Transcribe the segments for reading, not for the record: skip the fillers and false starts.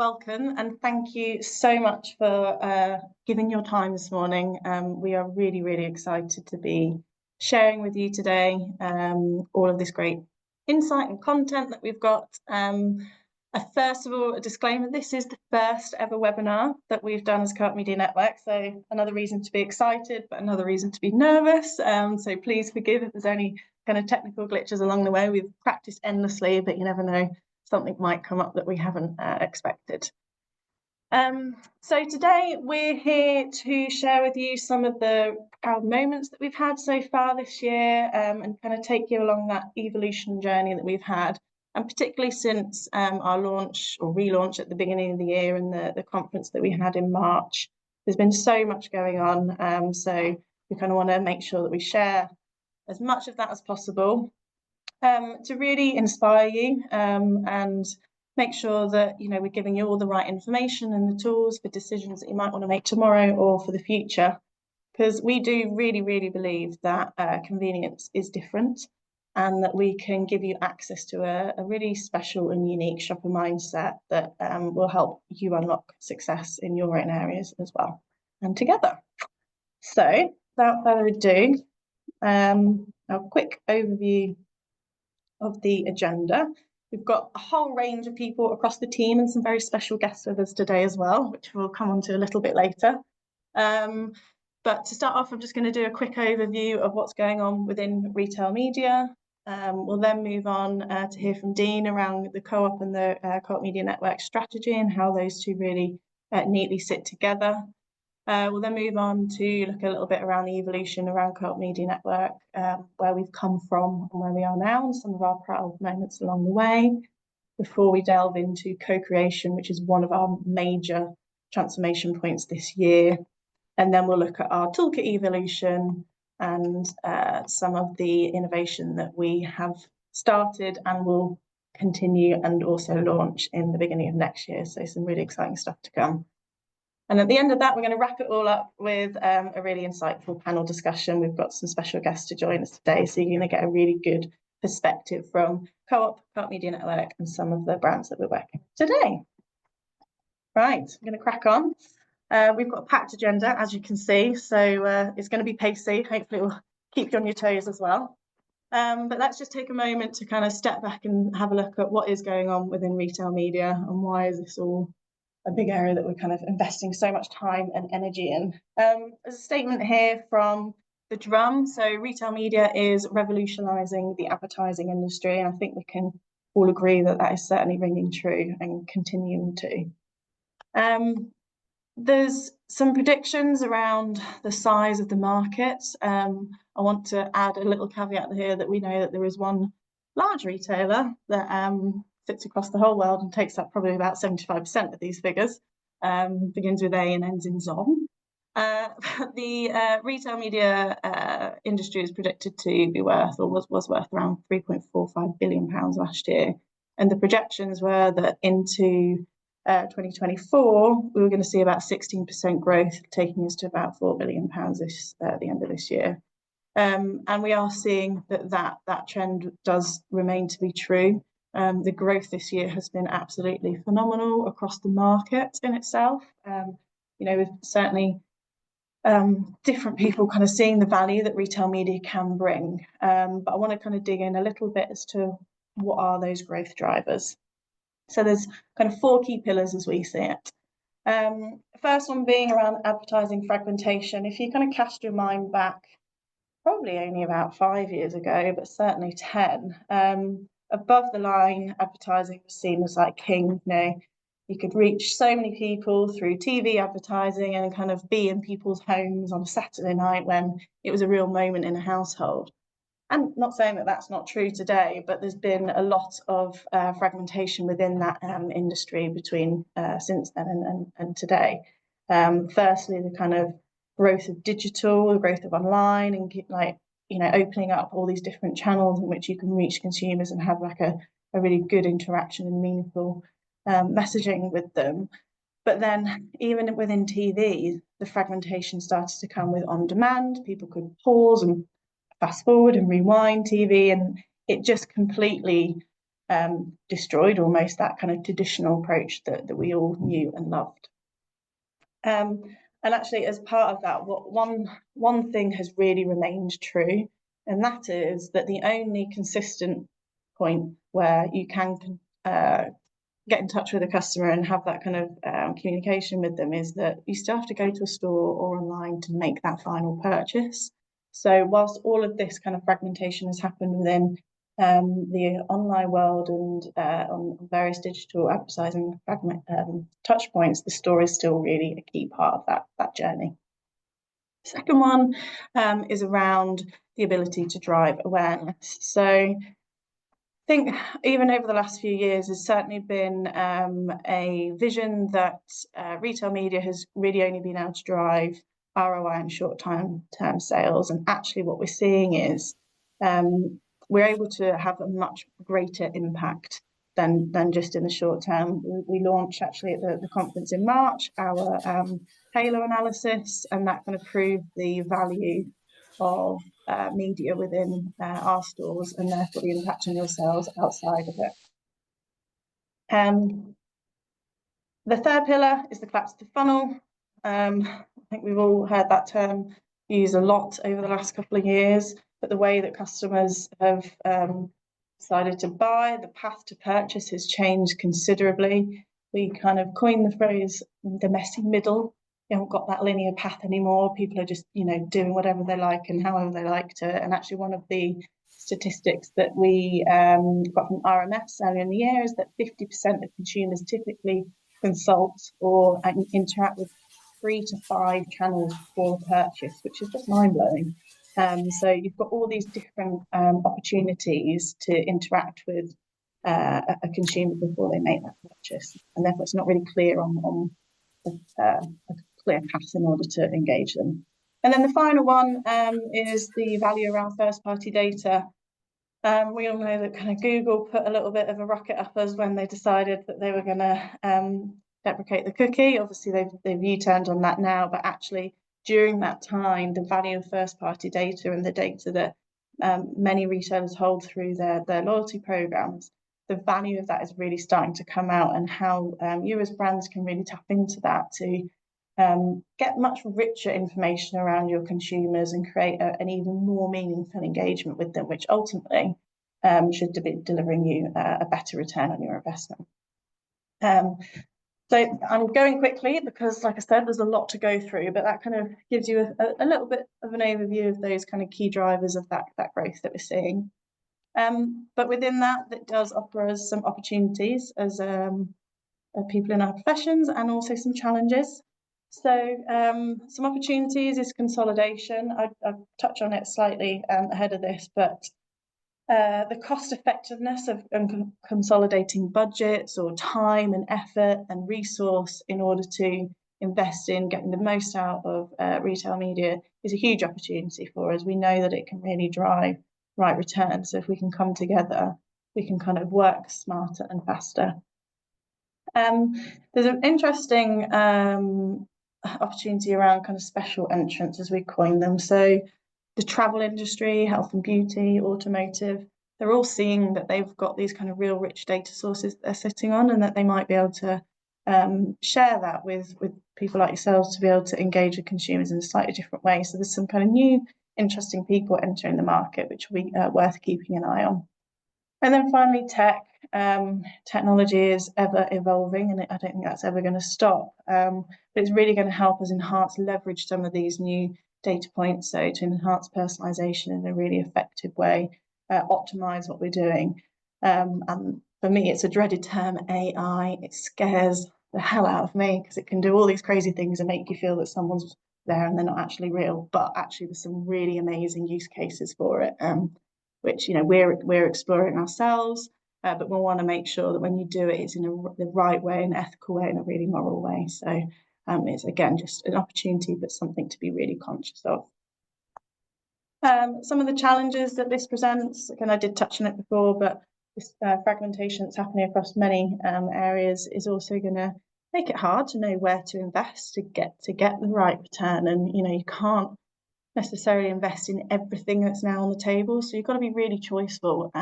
welcome and thank you so much for giving your time this morning. We are really excited to be sharing with you today all of this great insight and content that we've got. First of all, a disclaimer, this is the first ever webinar that we've done as Co-op Media Network, so another reason to be excited, but another reason to be nervous. So please forgive if there's any kind of technical glitches along the way. We've practiced endlessly, but you never know, something might come up that we haven't expected. So today we're here to share with you some of the proud moments that we've had so far this year, and kind of take you along that evolution journey that we've had, and particularly since our launch or relaunch at the beginning of the year and the conference that we had in March. There's been so much going on, so we kind of want to make sure that we share as much of that as possible to really inspire you and make sure that we're giving you all the right information and the tools for decisions that you might want to make tomorrow or for the future, because we do really believe that convenience is different and that we can give you access to a really special and unique shopper mindset that will help you unlock success in your own areas as well and together. So without further ado, a quick overview of the agenda. We've got a whole range of people across the team and some very special guests with us today as well, which we'll come on to a little bit later. But to start off, I'm just going to do a quick overview of what's going on within retail media. We'll then move on to hear from Dean around the Co-op and the Co-op Media Network strategy and how those two really neatly sit together. We'll then move on to look a little bit around the evolution around Co-op Media Network, where we've come from and where we are now, and some of our proud moments along the way, before we delve into co-creation, which is one of our major transformation points this year. And then we'll look at our toolkit evolution and some of the innovation that we have started and will continue and also launch in the beginning of next year. So some really exciting stuff to come. And at the end of that, we're going to wrap it all up with a really insightful panel discussion. We've got some special guests to join us today, so you're going to get a really good perspective from Co-op Media Network, and some of the brands that we're working with today. Right, I'm going to crack on. We've got a packed agenda, as you can see, so it's going to be pacey. Hopefully it will keep you on your toes as well. But let's just take a moment to kind of step back and have a look at what is going on within retail media and why is this all a big area that we're kind of investing so much time and energy in. There's a statement here from the Drum. So retail media is revolutionising the advertising industry, and I think we can all agree that that is certainly ringing true and continuing to. There's some predictions around the size of the market. I want to add a little caveat here that we know that there is one large retailer that sits across the whole world and takes up probably about 75% of these figures, begins with A and ends in Zon. The retail media industry is predicted to be worth, or was worth, around £3.45 billion last year. And the projections were that into 2024, we were going to see about 16% growth, taking us to about £4 billion at the end of this year. And we are seeing that trend does remain to be true. The growth this year has been absolutely phenomenal across the market in itself. With certainly different people kind of seeing the value that retail media can bring. But I want to kind of dig in a little bit as to what are those growth drivers. So there's kind of four key pillars as we see it. First one being around advertising fragmentation. If you kind of cast your mind back, probably only about 5 years ago, but certainly 10, above the line advertising was seen as like king. You could reach so many people through TV advertising and kind of be in people's homes on a Saturday night when it was a real moment in a household. And not saying that that's not true today, but there's been a lot of fragmentation within that industry between since then and today. Firstly, the kind of growth of digital, the growth of online, and opening up all these different channels in which you can reach consumers and have like a really good interaction and meaningful messaging with them. But then even within TV, the fragmentation started to come with on demand. People could pause and fast forward and rewind TV, and it just completely destroyed almost that kind of traditional approach that we all knew and loved. And actually, as part of that, one thing has really remained true, and that is that the only consistent point where you can get in touch with a customer and have that kind of communication with them is that you still have to go to a store or online to make that final purchase. So whilst all of this kind of fragmentation has happened within the online world and on various digital advertising touch points, the store is still really a key part of that journey. The second one is around the ability to drive awareness. So I think even over the last few years, there's certainly been a vision that retail media has really only been able to drive ROI and short-term sales. And actually what we're seeing is we're able to have a much greater impact than just in the short term. We launched actually at the conference in March our Halo analysis, and that kind of proved the value of media within our stores and therefore the impact on your sales outside of it. The third pillar is the collapse of the funnel. I think we've all heard that term used a lot over the last couple of years, but the way that customers have decided to buy, the path to purchase has changed considerably. We kind of coined the phrase the messy middle. You haven't got that linear path anymore. People are just, doing whatever they like and however they like to. And actually one of the statistics that we got from RMS earlier in the year is that 50% of consumers typically consult or interact with 3 to 5 channels before purchase, which is just mind-blowing. So you've got all these different opportunities to interact with a consumer before they make that purchase, and therefore it's not really clear on a clear path in order to engage them. And then the final one is the value around first-party data. We all know that kind of Google put a little bit of a rocket up us when they decided that they were going to deprecate the cookie. Obviously, they've U-turned on that now, but actually during that time, the value of first-party data and the data that many retailers hold through their loyalty programs, the value of that is really starting to come out, and how you as brands can really tap into that to get much richer information around your consumers and create an even more meaningful engagement with them, which ultimately should be delivering you a better return on your investment. So I'm going quickly because, like I said, there's a lot to go through, but that kind of gives you a little bit of an overview of those kind of key drivers of that growth that we're seeing. But within that does offer us some opportunities as people in our professions, and also some challenges. So some opportunities is consolidation. I'll touch on it slightly ahead of this, but the cost effectiveness of consolidating budgets or time and effort and resource in order to invest in getting the most out of retail media is a huge opportunity for us. We know that it can really drive right returns. So if we can come together, we can kind of work smarter and faster. There's an interesting opportunity around kind of special entrants, as we coin them. So the travel industry, health and beauty, automotive, they're all seeing that they've got these kind of real rich data sources that they're sitting on, and that they might be able to share that with people like yourselves to be able to engage with consumers in a slightly different way. So there's some kind of new, interesting people entering the market, which will be worth keeping an eye on. And then finally, tech. Technology is ever evolving, and I don't think that's ever going to stop. But it's really going to help us leverage some of these new data points, so to enhance personalization in a really effective way, optimize what we're doing. And for me, it's a dreaded term, AI. It scares the hell out of me because it can do all these crazy things and make you feel that someone's there and they're not actually real. But actually, there's some really amazing use cases for it, which we're exploring ourselves. But we'll want to make sure that when you do it, it's in the right way, an ethical way, and a really moral way. So it's, again, just an opportunity, but something to be really conscious of. Some of the challenges that this presents, again, I did touch on it before, but this fragmentation that's happening across many areas is also going to make it hard to know where to invest to get the right return. And, you can't necessarily invest in everything that's now on the table. So you've got to be really choiceful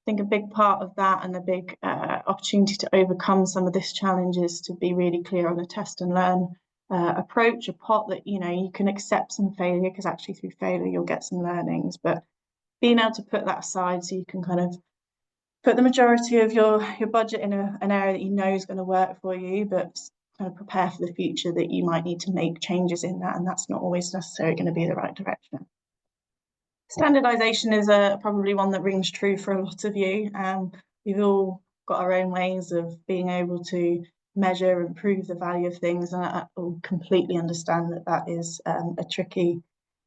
think a big part of that and a big opportunity to overcome some of this challenge is to be really clear on a test and learn approach, a pot that, you know, you can accept some failure, because actually through failure you'll get some learnings, but being able to put that aside so you can kind of put the majority of your budget in an area that you know is going to work for you, but kind of prepare for the future that you might need to make changes in that, and that's not always necessarily going to be the right direction. Standardization is probably one that rings true for a lot of you. We've all got our own ways of being able to measure and prove the value of things, and I will completely understand that that is a tricky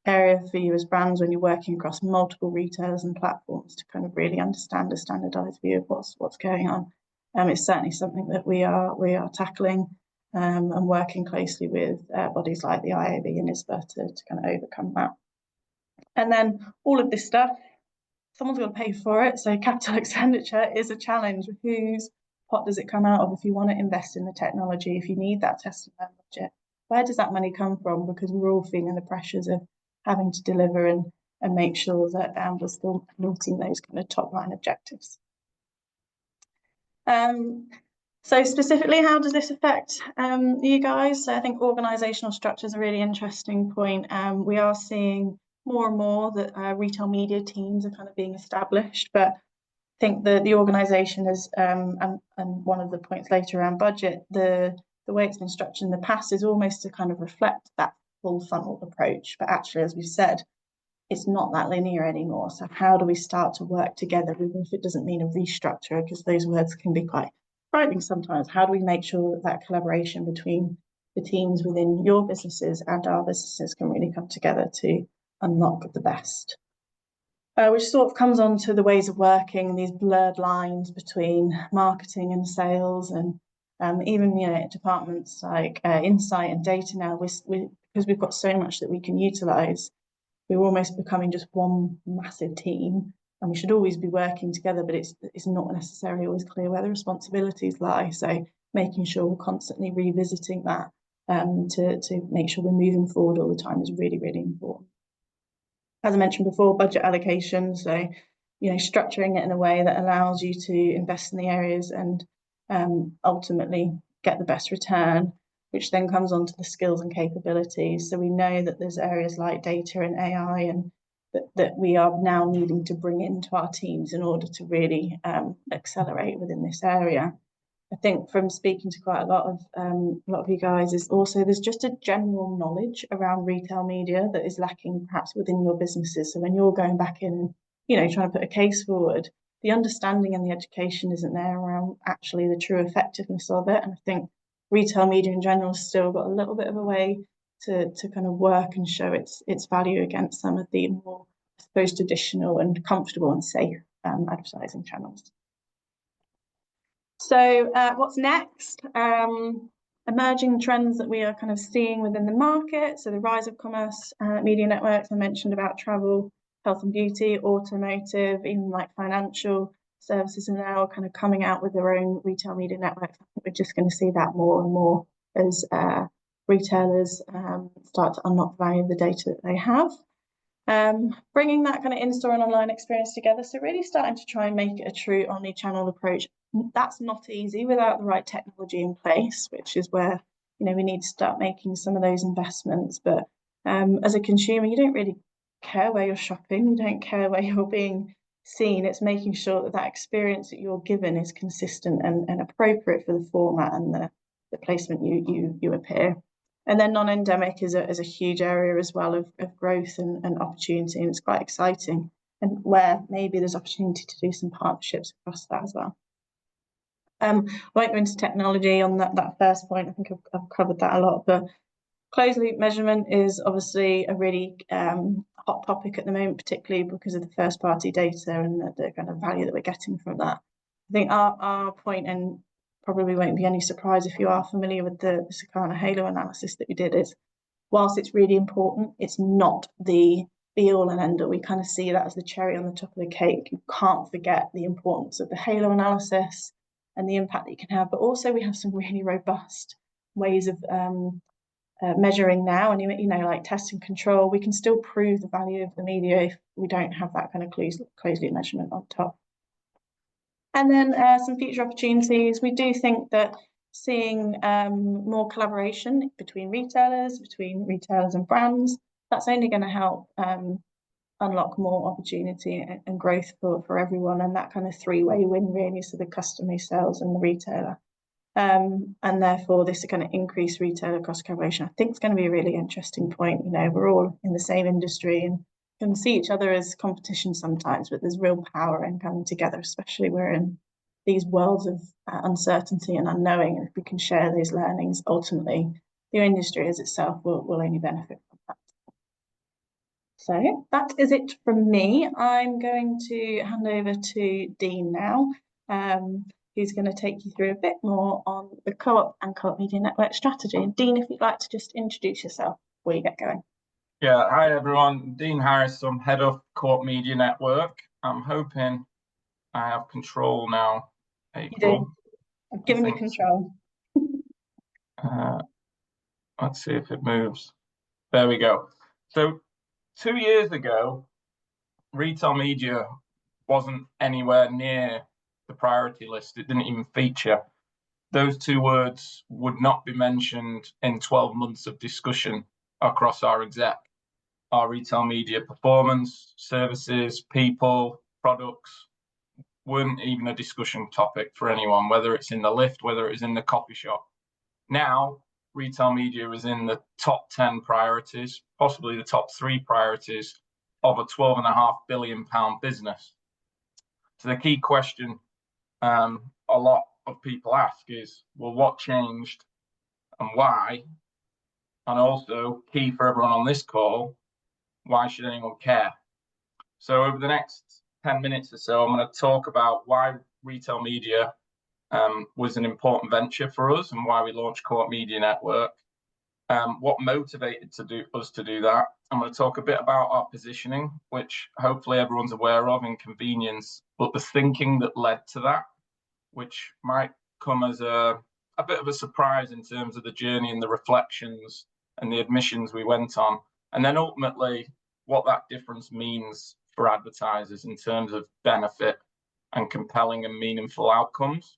area for you as brands when you're working across multiple retailers and platforms to kind of really understand a standardized view of what's going on. It's certainly something that we are tackling and working closely with bodies like the IAB and ISBA to kind of overcome that. And then all of this stuff, someone's got to pay for it. So capital expenditure is a challenge. Whose pot does it come out of if you want to invest in the technology, if you need that test and learn budget? Where does that money come from? Because we're all feeling the pressures of having to deliver and make sure that we're still meeting those kind of top line objectives. So specifically, how does this affect you guys? So I think organisational structure is a really interesting point. We are seeing more and more that retail media teams are kind of being established, but I think the organisation is, and one of the points later around budget, the way it's been structured in the past is almost to kind of reflect that full funnel approach. But actually, as we've said, it's not that linear anymore. So how do we start to work together, even if it doesn't mean a restructure, because those words can be quite frightening sometimes. How do we make sure that that collaboration between the teams within your businesses and our businesses can really come together to unlock the best? Which sort of comes on to the ways of working, these blurred lines between marketing and sales, and even, you know, departments like insight and data now, because we've got so much that we can utilize, we're almost becoming just one massive team, and we should always be working together, but it's not necessarily always clear where the responsibilities lie. So making sure we're constantly revisiting that to make sure we're moving forward all the time is really, really important. As I mentioned before, budget allocation, so, you know, structuring it in a way that allows you to invest in the areas and ultimately get the best return, which then comes on to the skills and capabilities. So we know that there's areas like data and AI and that we are now needing to bring into our teams in order to really accelerate within this area. I think from speaking to quite a lot of you guys is also there's just a general knowledge around retail media that is lacking perhaps within your businesses. So when you're going back in, you know, trying to put a case forward, the understanding and the education isn't there around actually the true effectiveness of it. And I think retail media in general has still got a little bit of a way to kind of work and show its value against some of the more, I suppose, traditional and comfortable and safe advertising channels. So what's next? Emerging trends that we are kind of seeing within the market. So the rise of commerce media networks, I mentioned about travel, health and beauty, automotive, even like financial services are now kind of coming out with their own retail media networks. I think we're just going to see that more and more as retailers start to unlock the value of the data that they have. Bringing that kind of in-store and online experience together. So really starting to try and make it a true omni-channel approach. That's not easy without the right technology in place, which is where, you know, we need to start making some of those investments. But as a consumer, you don't really care where you're shopping. You don't care where you're being seen. It's making sure that that experience that you're given is consistent and appropriate for the format and the placement you appear. And then non-endemic is a huge area as well of growth and opportunity, and it's quite exciting, and where maybe there's opportunity to do some partnerships across that as well. I won't go into technology on that first point. I think I've covered that a lot, but closed loop measurement is obviously a really hot topic at the moment, particularly because of the first party data and the kind of value that we're getting from that. I think our point, and probably won't be any surprise if you are familiar with the Circana Halo analysis that we did, is whilst it's really important, it's not the be all and end all. We kind of see that as the cherry on the top of the cake. You can't forget the importance of the Halo analysis and the impact that you can have, but also we have some really robust ways of measuring now, and you know, like test and control. We can still prove the value of the media if we don't have that kind of closed loop measurement on top. And then some future opportunities. We do think that seeing more collaboration between retailers and brands, that's only going to help unlock more opportunity and growth for everyone, and that kind of three-way win really, so the customer who sells and the retailer. And therefore this kind of increased retailer cross collaboration, I think, is going to be a really interesting point. You know, we're all in the same industry and can see each other as competition sometimes, but there's real power in coming together, especially we're in these worlds of uncertainty and unknowing. And if we can share those learnings, ultimately the industry as itself will only benefit from that. So that is it from me. I'm going to hand over to Dean now, who's going to take you through a bit more on the Co-op and Co-op Media Network strategy. And Dean, if you'd like to just introduce yourself before you get going. Yeah, hi everyone. Dean Harris, I'm head of Co-op Media Network. I'm hoping I have control now. April. You do. I've given you control. Let's see if it moves. There we go. So 2 years ago, retail media wasn't anywhere near the priority list. It didn't even feature. Those two words would not be mentioned in 12 months of discussion across our exec. Our retail media performance, services, people, products weren't even a discussion topic for anyone, whether it's in the lift, whether it's in the coffee shop. Now, retail media is in the top 10 priorities, possibly the top 3 priorities of a £12.5 billion business. So the key question a lot of people ask is, well, what changed and why? And also, key for everyone on this call, why should anyone care? So over the next 10 minutes or so, I'm going to talk about why retail media was an important venture for us and why we launched Co-op Media Network, what motivated us to do that. I'm going to talk a bit about our positioning, which hopefully everyone's aware of in convenience, but the thinking that led to that, which might come as a bit of a surprise in terms of the journey and the reflections and the admissions we went on. And then ultimately, what that difference means for advertisers in terms of benefit and compelling and meaningful outcomes.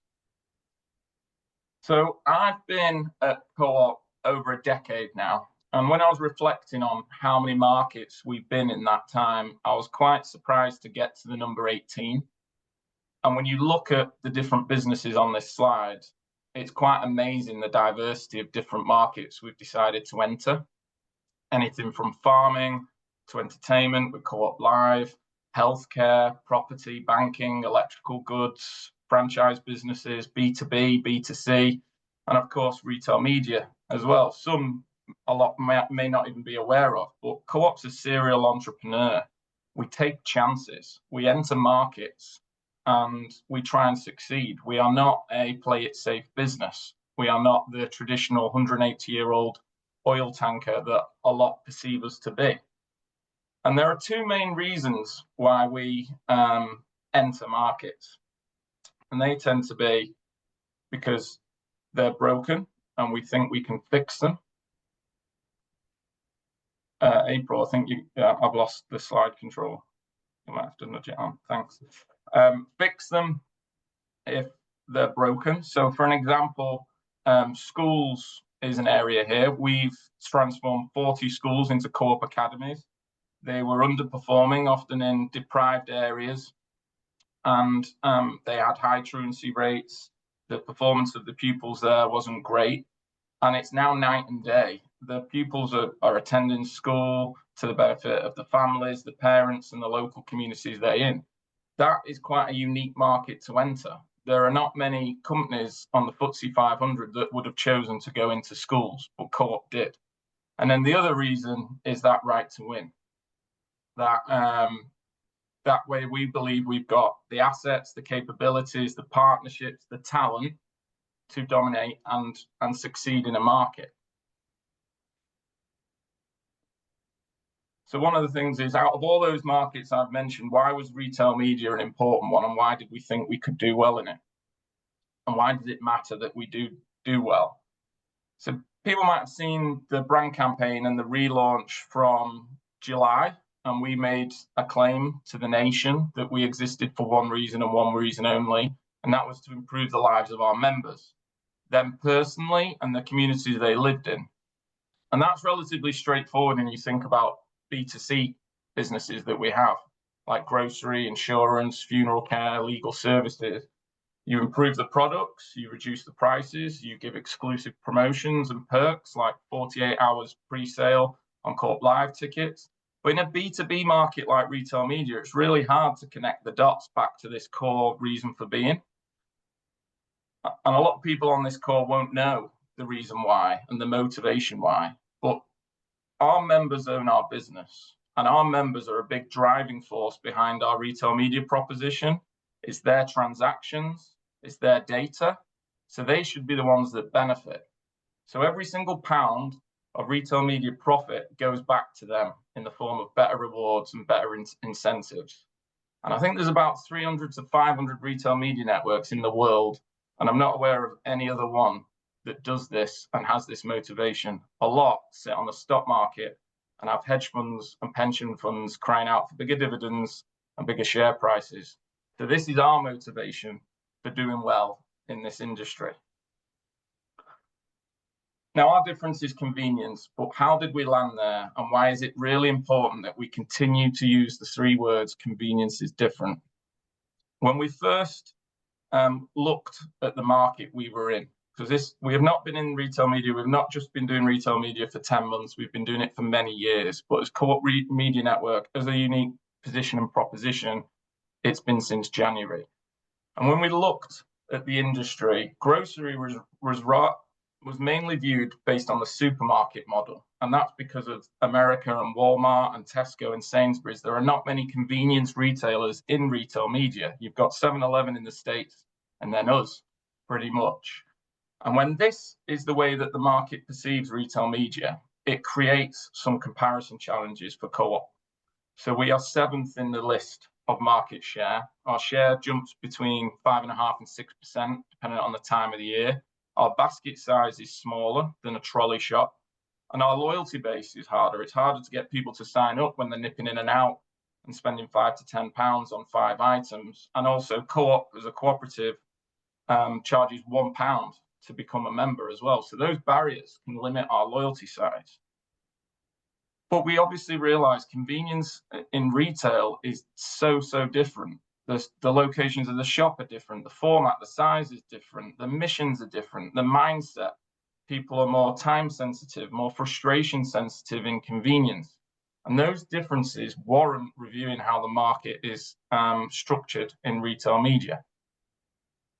So I've been at Co-op over a decade now. And when I was reflecting on how many markets we've been in that time, I was quite surprised to get to the number 18. And when you look at the different businesses on this slide, it's quite amazing the diversity of different markets we've decided to enter. Anything from farming to entertainment with Co-op Live, healthcare, property, banking, electrical goods, franchise businesses, B2B, B2C, and of course, retail media as well. A lot may not even be aware of, but Co-op's a serial entrepreneur. We take chances, we enter markets, and we try and succeed. We are not a play it safe business. We are not the traditional 180-year-old oil tanker that a lot perceive us to be. And there are two main reasons why we enter markets. And they tend to be because they're broken and we think we can fix them. April, I think I've lost the slide control. You might have to nudge it on. Thanks. Fix them if they're broken. So for an example, schools is an area here. We've transformed 40 schools into Co-op academies. They were underperforming, often in deprived areas, and they had high truancy rates. The performance of the pupils there wasn't great, and it's now night and day. The pupils are attending school to the benefit of the families, the parents, and the local communities they're in. That is quite a unique market to enter. There are not many companies on the FTSE 500 that would have chosen to go into schools, but Co-op did. And then the other reason is that right to win. That way we believe we've got the assets, the capabilities, the partnerships, the talent to dominate and succeed in a market. So one of the things is, out of all those markets I've mentioned, why was retail media an important one, and why did we think we could do well in it? And why does it matter that we do well? So people might have seen the brand campaign and the relaunch from July, and we made a claim to the nation that we existed for one reason and one reason only, and that was to improve the lives of our members, them personally and the communities they lived in. And that's relatively straightforward when you think about B2C businesses that we have, like grocery, insurance, funeral care, legal services. You improve the products, you reduce the prices, you give exclusive promotions and perks like 48 hours pre-sale on Co-op Live tickets. But in a B2B market like retail media, it's really hard to connect the dots back to this core reason for being. And a lot of people on this call won't know the reason why and the motivation why, but our members own our business, and our members are a big driving force behind our retail media proposition. It's their transactions, it's their data, so they should be the ones that benefit. So every single pound of retail media profit goes back to them in the form of better rewards and better incentives. And I think there's about 300 to 500 retail media networks in the world, and I'm not aware of any other one that does this and has this motivation. A lot sit on the stock market and have hedge funds and pension funds crying out for bigger dividends and bigger share prices. So this is our motivation for doing well in this industry. Now, our difference is convenience, but how did we land there? And why is it really important that we continue to use the three words, convenience is different? When we first looked at the market we were in, because we have not been in retail media, we've not just been doing retail media for 10 months, we've been doing it for many years, but as Co-op Media Network, as a unique position and proposition, it's been since January. And when we looked at the industry, grocery was mainly viewed based on the supermarket model. And that's because of America and Walmart and Tesco and Sainsbury's. There are not many convenience retailers in retail media. You've got 7-Eleven in the States and then us, pretty much. And when this is the way that the market perceives retail media, it creates some comparison challenges for Co-op. So we are 7th in the list of market share. Our share jumps between 5.5% and 6%, depending on the time of the year. Our basket size is smaller than a trolley shop, and our loyalty base is harder. It's harder to get people to sign up when they're nipping in and out and spending £5 to £10 on 5 items. And also Co-op as a cooperative charges £1 to become a member as well. So those barriers can limit our loyalty size. But we obviously realize convenience in retail is so different. The locations of the shop are different, the format, the size is different, the missions are different, the mindset. People are more time sensitive, more frustration sensitive in convenience. And those differences warrant reviewing how the market is structured in retail media.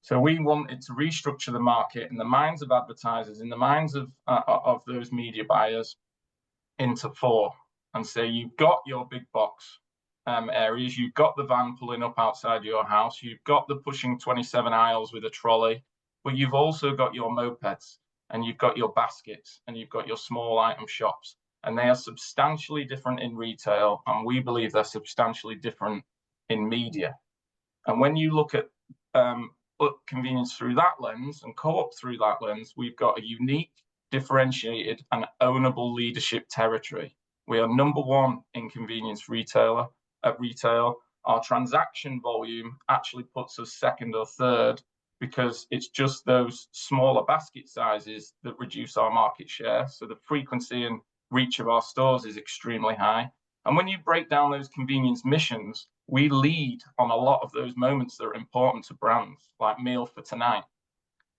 So we wanted to restructure the market in the minds of advertisers, in the minds of those media buyers, into 4, and say you've got your big box areas, you've got the van pulling up outside your house, you've got the pushing 27 aisles with a trolley, but you've also got your mopeds, and you've got your baskets, and you've got your small item shops, and they are substantially different in retail, and we believe they're substantially different in media. And when you look at convenience through that lens and Co-op through that lens, we've got a unique, differentiated and ownable leadership territory. We are number 1 in convenience retail. Our transaction volume actually puts us 2nd or 3rd because it's just those smaller basket sizes that reduce our market share. So the frequency and reach of our stores is extremely high. And when you break down those convenience missions, we lead on a lot of those moments that are important to brands, like meal for tonight.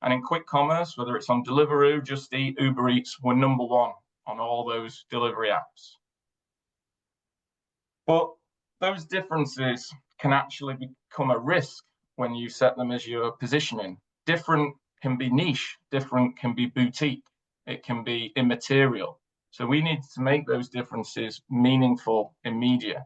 And in quick commerce, whether it's on Deliveroo, Just Eat, Uber Eats, we're number 1 on all those delivery apps. But those differences can actually become a risk when you set them as your positioning. Different can be niche, different can be boutique, it can be immaterial. So we need to make those differences meaningful in media.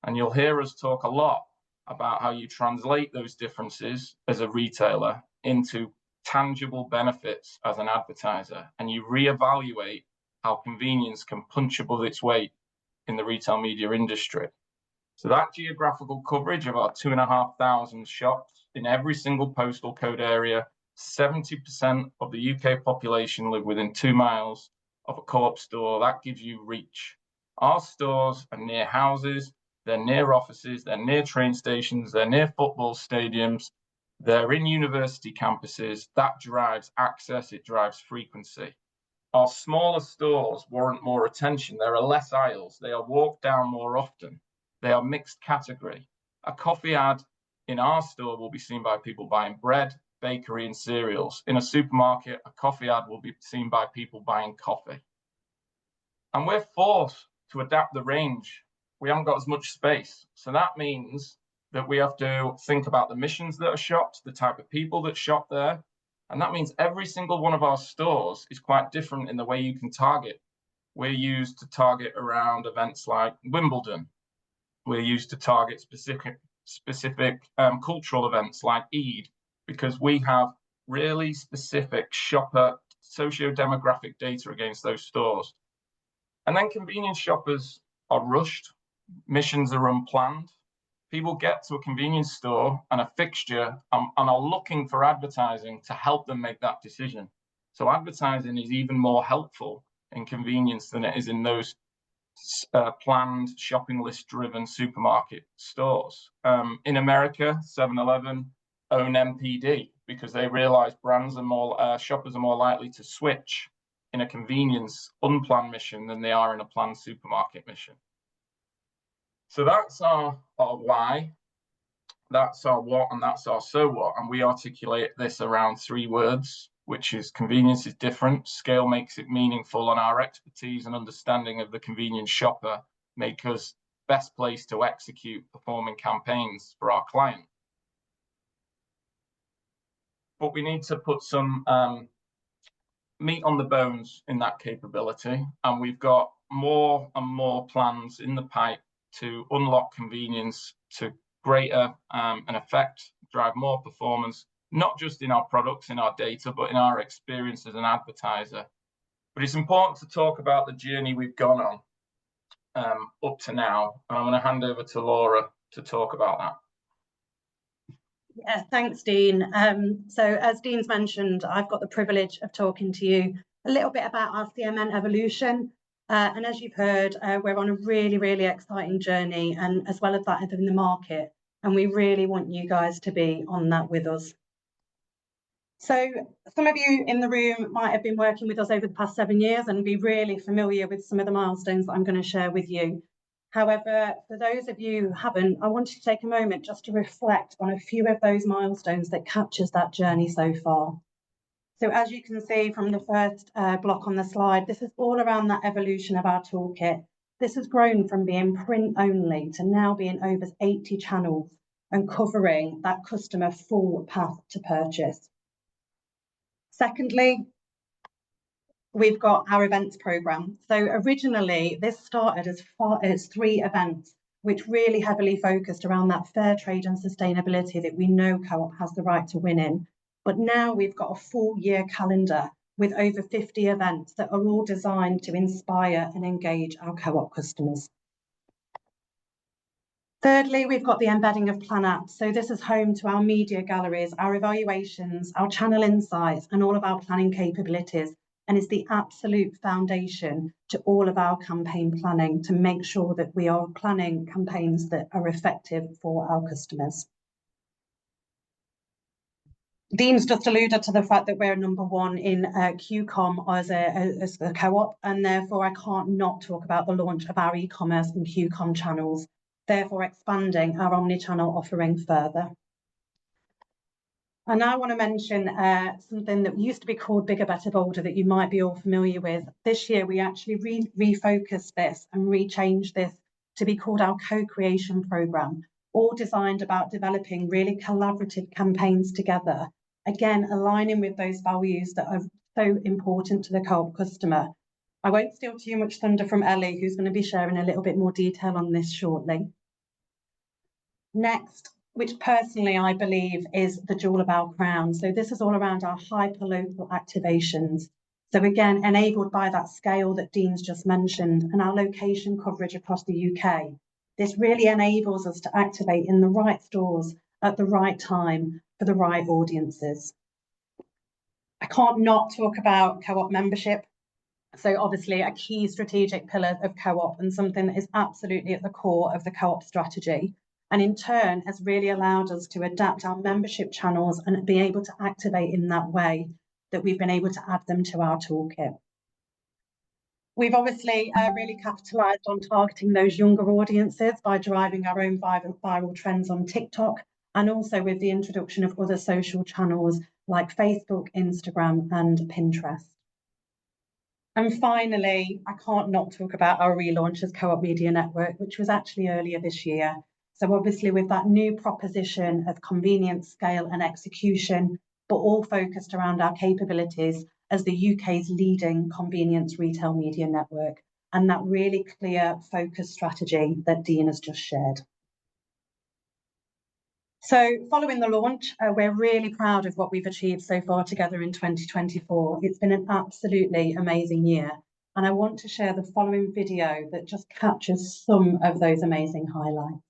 And you'll hear us talk a lot about how you translate those differences as a retailer into tangible benefits as an advertiser, and you reevaluate how convenience can punch above its weight in the retail media industry. So that geographical coverage of our 2,500 shops in every single postal code area, 70% of the UK population live within 2 miles of a Co-op store. That gives you reach. Our stores are near houses, they're near offices, they're near train stations, they're near football stadiums. They're in university campuses. That drives access, it drives frequency. Our smaller stores warrant more attention. There are less aisles. They are walked down more often. They are mixed category. A coffee ad in our store will be seen by people buying bread, bakery, and cereals. In a supermarket, a coffee ad will be seen by people buying coffee. And we're forced to adapt the range. We haven't got as much space. So that means that we have to think about the missions that are shopped, the type of people that shop there. And that means every single one of our stores is quite different in the way you can target. We're used to target around events like Wimbledon. We're used to target specific cultural events like Eid, because we have really specific shopper socio-demographic data against those stores. And then convenience shoppers are rushed. Missions are unplanned. People get to a convenience store and a fixture and are looking for advertising to help them make that decision. So advertising is even more helpful in convenience than it is in those planned shopping list driven supermarket stores. In America, 7-Eleven own MPD because they realize brands are more, shoppers are more likely to switch in a convenience unplanned mission than they are in a planned supermarket mission. So that's our why, that's our what, and that's our so what. And we articulate this around 3 words, which is convenience is different, scale makes it meaningful, and our expertise and understanding of the convenience shopper make us best placed to execute performing campaigns for our client. But we need to put some meat on the bones in that capability, and we've got more and more plans in the pipe to unlock convenience to greater an effect, drive more performance, not just in our products, in our data, but in our experience as an advertiser. But it's important to talk about the journey we've gone on up to now. And I'm going to hand over to Laura to talk about that. Yeah, thanks, Dean. So as Dean's mentioned, I've got the privilege of talking to you a little bit about our CMN evolution. And as you've heard, we're on a really, really exciting journey, and as well as that in the market. And we really want you guys to be on that with us. So some of you in the room might have been working with us over the past 7 years and be really familiar with some of the milestones that I'm going to share with you. However, for those of you who haven't, I wanted to take a moment just to reflect on a few of those milestones that captures that journey so far. So as you can see from the first block on the slide, this is all around that evolution of our toolkit. This has grown from being print only to now being over 80 channels and covering that customer full path to purchase. Secondly, we've got our events program. So originally this started as 3 events, which really heavily focused around that fair trade and sustainability that we know Co-op has the right to win in. But now we've got a full year calendar with over 50 events that are all designed to inspire and engage our Co-op customers. Thirdly, we've got the embedding of Plan Apps. So this is home to our media galleries, our evaluations, our channel insights, and all of our planning capabilities, and is the absolute foundation to all of our campaign planning to make sure that we are planning campaigns that are effective for our customers. Dean's just alluded to the fact that we're #1 in QCom as a Co-op, and therefore I can't not talk about the launch of our e-commerce and QCom channels, therefore expanding our omni-channel offering further. I now want to mention something that used to be called Bigger, Better, Bolder that you might be all familiar with. This year we actually refocused this and rechanged this to be called our co-creation programme, all designed about developing really collaborative campaigns together, again aligning with those values that are so important to the Co-op customer. I won't steal too much thunder from Ellie, who's going to be sharing a little bit more detail on this shortly. Next, which personally I believe is the jewel of our crown. So this is all around our hyper-local activations. So again, enabled by that scale that Dean's just mentioned and our location coverage across the UK. This really enables us to activate in the right stores at the right time for the right audiences. I can't not talk about Co-op membership. So obviously a key strategic pillar of Co-op and something that is absolutely at the core of the Co-op strategy. and in turn has really allowed us to adapt our membership channels and be able to activate in that way that we've been able to add them to our toolkit. We've obviously really capitalised on targeting those younger audiences by driving our own viral trends on TikTok, and also with the introduction of other social channels like Facebook, Instagram and Pinterest. And finally, I can't not talk about our relaunch as Co-op Media Network, which was actually earlier this year. So obviously with that new proposition of convenience, scale and execution, but all focused around our capabilities as the UK's leading convenience retail media network, and that really clear focus strategy that Dean has just shared. So following the launch, we're really proud of what we've achieved so far together in 2024. It's been an absolutely amazing year. And I want to share the following video that just captures some of those amazing highlights.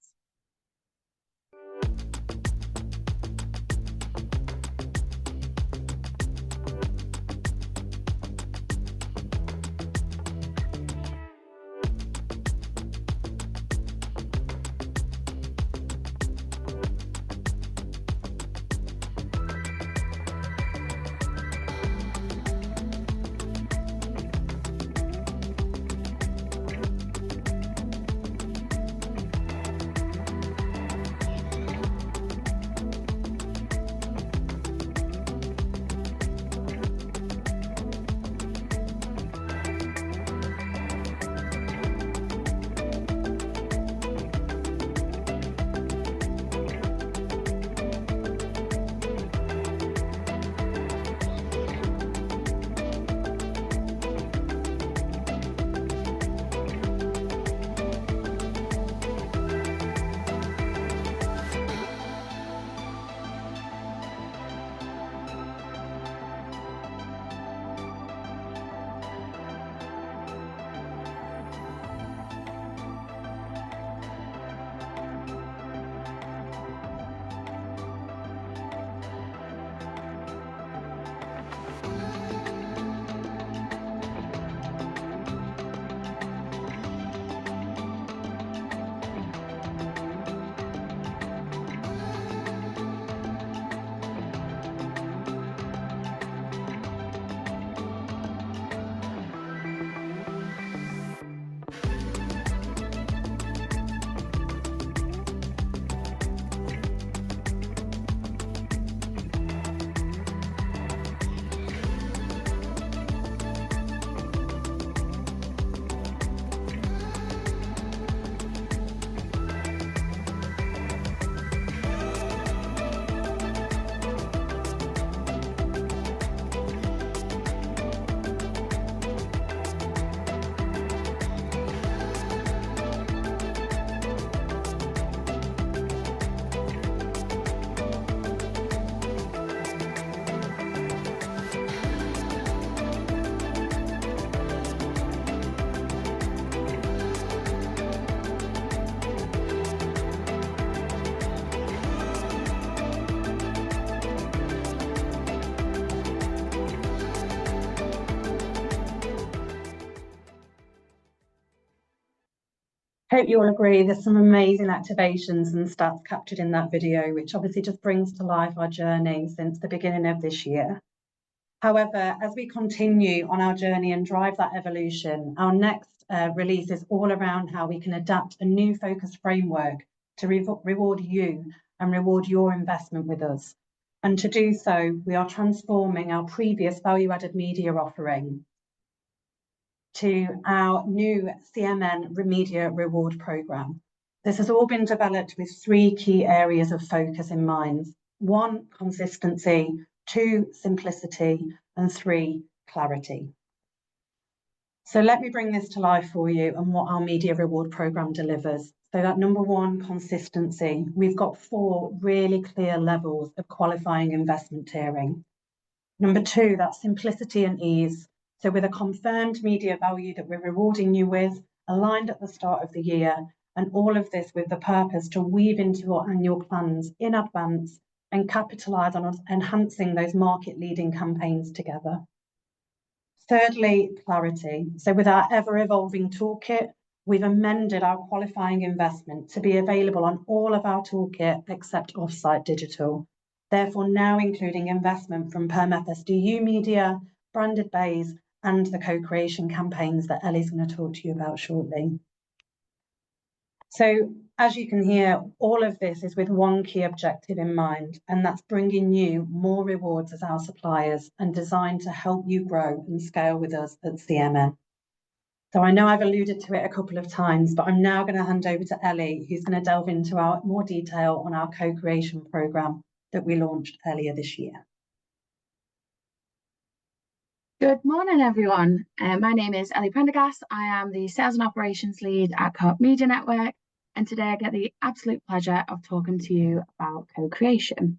Hope you all agree there's some amazing activations and stats captured in that video, which obviously just brings to life our journey since the beginning of this year. However, as we continue on our journey and drive that evolution, our next release is all around how we can adapt a new focused framework to reward you and reward your investment with us. And to do so, we are transforming our previous value-added media offering to our new CMN Media Reward Programme. This has all been developed with 3 key areas of focus in mind. 1, consistency, 2, simplicity, and 3, clarity. So let me bring this to life for you and what our Media Reward Programme delivers. So that number 1, consistency. We've got 4 really clear levels of qualifying investment tiering. Number 2, that simplicity and ease. So with a confirmed media value that we're rewarding you with, aligned at the start of the year, and all of this with the purpose to weave into your annual plans in advance and capitalise on us enhancing those market-leading campaigns together. Thirdly, clarity. So with our ever-evolving toolkit, we've amended our qualifying investment to be available on all of our toolkit except offsite digital, therefore now including investment from Perm FSDU Media, Branded Bays, and the co-creation campaigns that Ellie's going to talk to you about shortly. So as you can hear, all of this is with one key objective in mind, and that's bringing you more rewards as our suppliers and designed to help you grow and scale with us at CMN. So I know I've alluded to it a couple of times, but I'm now going to hand over to Ellie, who's going to delve into more detail on our co-creation programme that we launched earlier this year. Good morning, everyone. My name is Ellie Prendergast. I am the Sales and Operations Lead at Co-op Media Network, and today I get the absolute pleasure of talking to you about co-creation.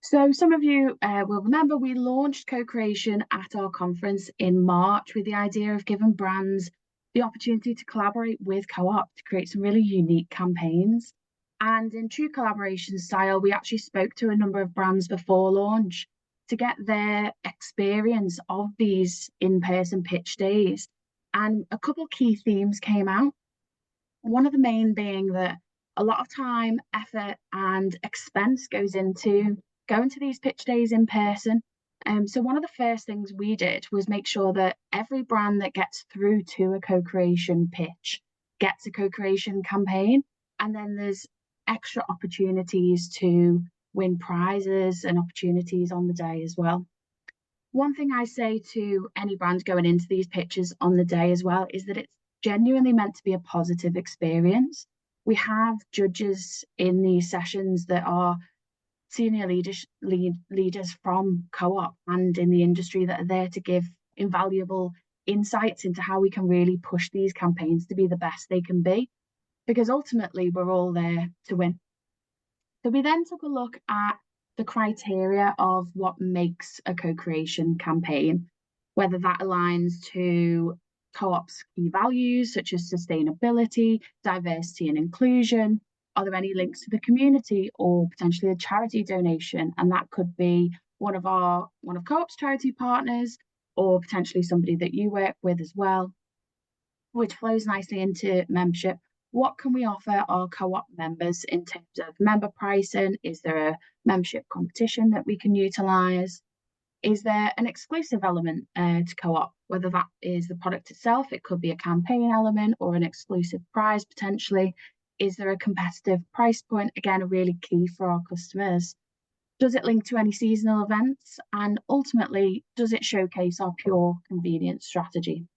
So some of you will remember we launched co-creation at our conference in March with the idea of giving brands the opportunity to collaborate with Co-op to create some really unique campaigns. And in true collaboration style, we actually spoke to a number of brands before launch to get their experience of these in-person pitch days. And a couple key themes came out. One of the main being that a lot of time, effort and expense goes into going to these pitch days in person. So one of the first things we did was make sure that every brand that gets through to a co-creation pitch gets a co-creation campaign. And then there's extra opportunities to win prizes and opportunities on the day as well. One thing I say to any brand going into these pitches on the day as well is that it's genuinely meant to be a positive experience. We have judges in these sessions that are senior leaders from Co-op and in the industry that are there to give invaluable insights into how we can really push these campaigns to be the best they can be, because ultimately we're all there to win. So we then took a look at the criteria of what makes a co-creation campaign, whether that aligns to Co-op's key values such as sustainability, diversity and inclusion. Are there any links to the community or potentially a charity donation? And that could be one of Co-op's charity partners or potentially somebody that you work with as well, which flows nicely into membership. What can we offer our Co-op members in terms of member pricing? Is there a membership competition that we can utilise? Is there an exclusive element to Co-op, whether that is the product itself, it could be a campaign element or an exclusive prize potentially. Is there a competitive price point? Again, a really key for our customers. Does it link to any seasonal events? And ultimately, does it showcase our pure convenience strategy?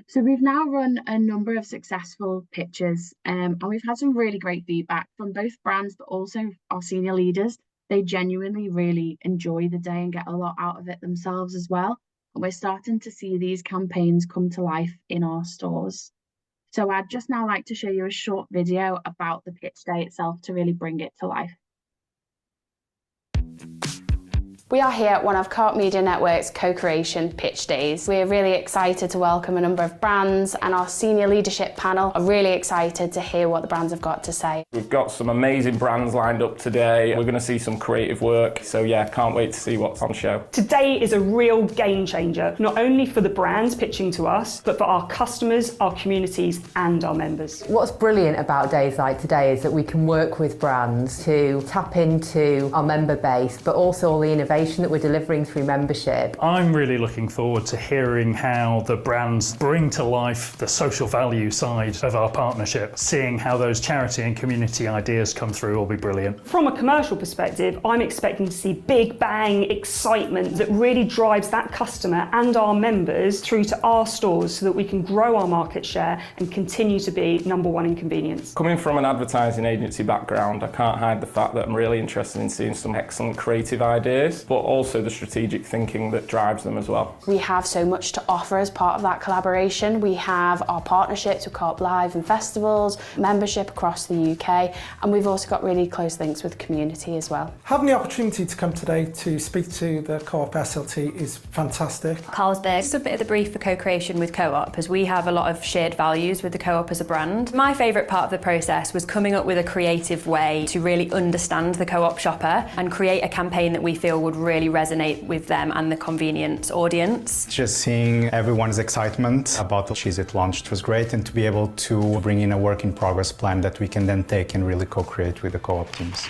So we've now run a number of successful pitches and we've had some really great feedback from both brands, but also our senior leaders. They genuinely really enjoy the day and get a lot out of it themselves as well. And we're starting to see these campaigns come to life in our stores. So I'd just now like to show you a short video about the pitch day itself to really bring it to life. We are here at one of Co-op Media Network's co-creation pitch days. We're really excited to welcome a number of brands, and our senior leadership panel are really excited to hear what the brands have got to say. We've got some amazing brands lined up today. We're going to see some creative work. So yeah, can't wait to see what's on show. Today is a real game changer, not only for the brands pitching to us, but for our customers, our communities and our members. What's brilliant about days like today is that we can work with brands to tap into our member base, but also all the innovation that we're delivering through membership. I'm really looking forward to hearing how the brands bring to life the social value side of our partnership. Seeing how those charity and community ideas come through will be brilliant. From a commercial perspective, I'm expecting to see big bang excitement that really drives that customer and our members through to our stores so that we can grow our market share and continue to be #1 in convenience. Coming from an advertising agency background, I can't hide the fact that I'm really interested in seeing some excellent creative ideas, but also the strategic thinking that drives them as well. We have so much to offer as part of that collaboration. We have our partnerships with Co-op Live and festivals, membership across the UK, and we've also got really close links with community as well. Having the opportunity to come today to speak to the Co-op SLT is fantastic. Carlsberg submitted the brief for co-creation with Co-op as we have a lot of shared values with the Co-op as a brand. My favourite part of the process was coming up with a creative way to really understand the Co-op shopper and create a campaign that we feel would would really resonate with them and the convenience audience. Just seeing everyone's excitement about the cheese at launch was great, and to be able to bring in a work in progress plan that we can then take and really co-create with the co-op teams.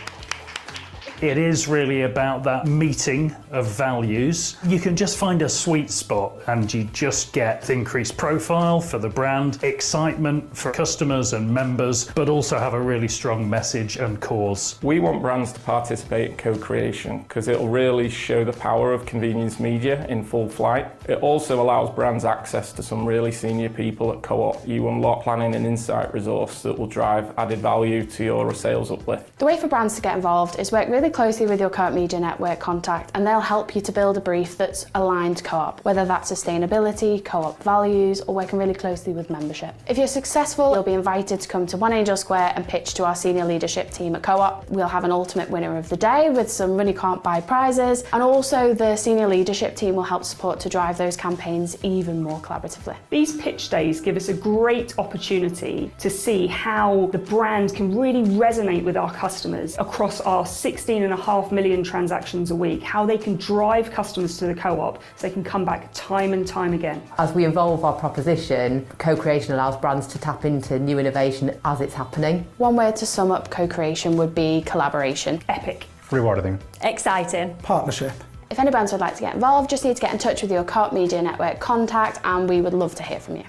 It is really about that meeting of values. You can just find a sweet spot and you just get increased profile for the brand, excitement for customers and members, but also have a really strong message and cause. We want brands to participate in co-creation because it'll really show the power of convenience media in full flight. It also allows brands access to some really senior people at Co-op. You unlock planning and insight resource that will drive added value to your sales uplift. The way for brands to get involved is work really closely with your Co-op Media Network contact, and they'll help you to build a brief that's aligned to Co-op, whether that's sustainability, Co-op values, or working really closely with membership. If you're successful, you'll be invited to come to One Angel Square and pitch to our senior leadership team at Co-op. We'll have an ultimate winner of the day with some money can't buy prizes, and also the senior leadership team will help support to drive those campaigns even more collaboratively. These pitch days give us a great opportunity to see how the brand can really resonate with our customers across our 16.5 million transactions a week, how they can drive customers to the Co-op so they can come back time and time again. As we evolve our proposition, co-creation allows brands to tap into new innovation as it's happening. One way to sum up co-creation would be collaboration. Epic. Rewarding. Exciting. Partnership. If any brands would like to get involved, just need to get in touch with your Co-op Media Network contact, and we would love to hear from you.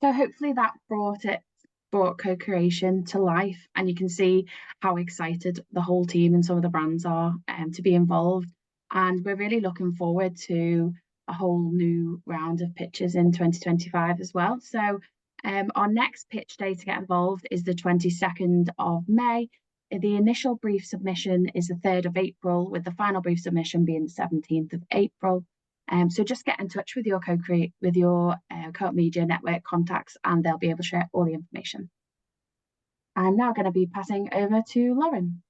So hopefully that brought co-creation to life, and you can see how excited the whole team and some of the brands are to be involved. And we're really looking forward to a whole new round of pitches in 2025 as well. So our next pitch day to get involved is the 22nd of May. The initial brief submission is the 3rd of April, with the final brief submission being the 17th of April. So just get in touch with your Co-op Media Network contacts, and they'll be able to share all the information. I'm now going to be passing over to Lauren.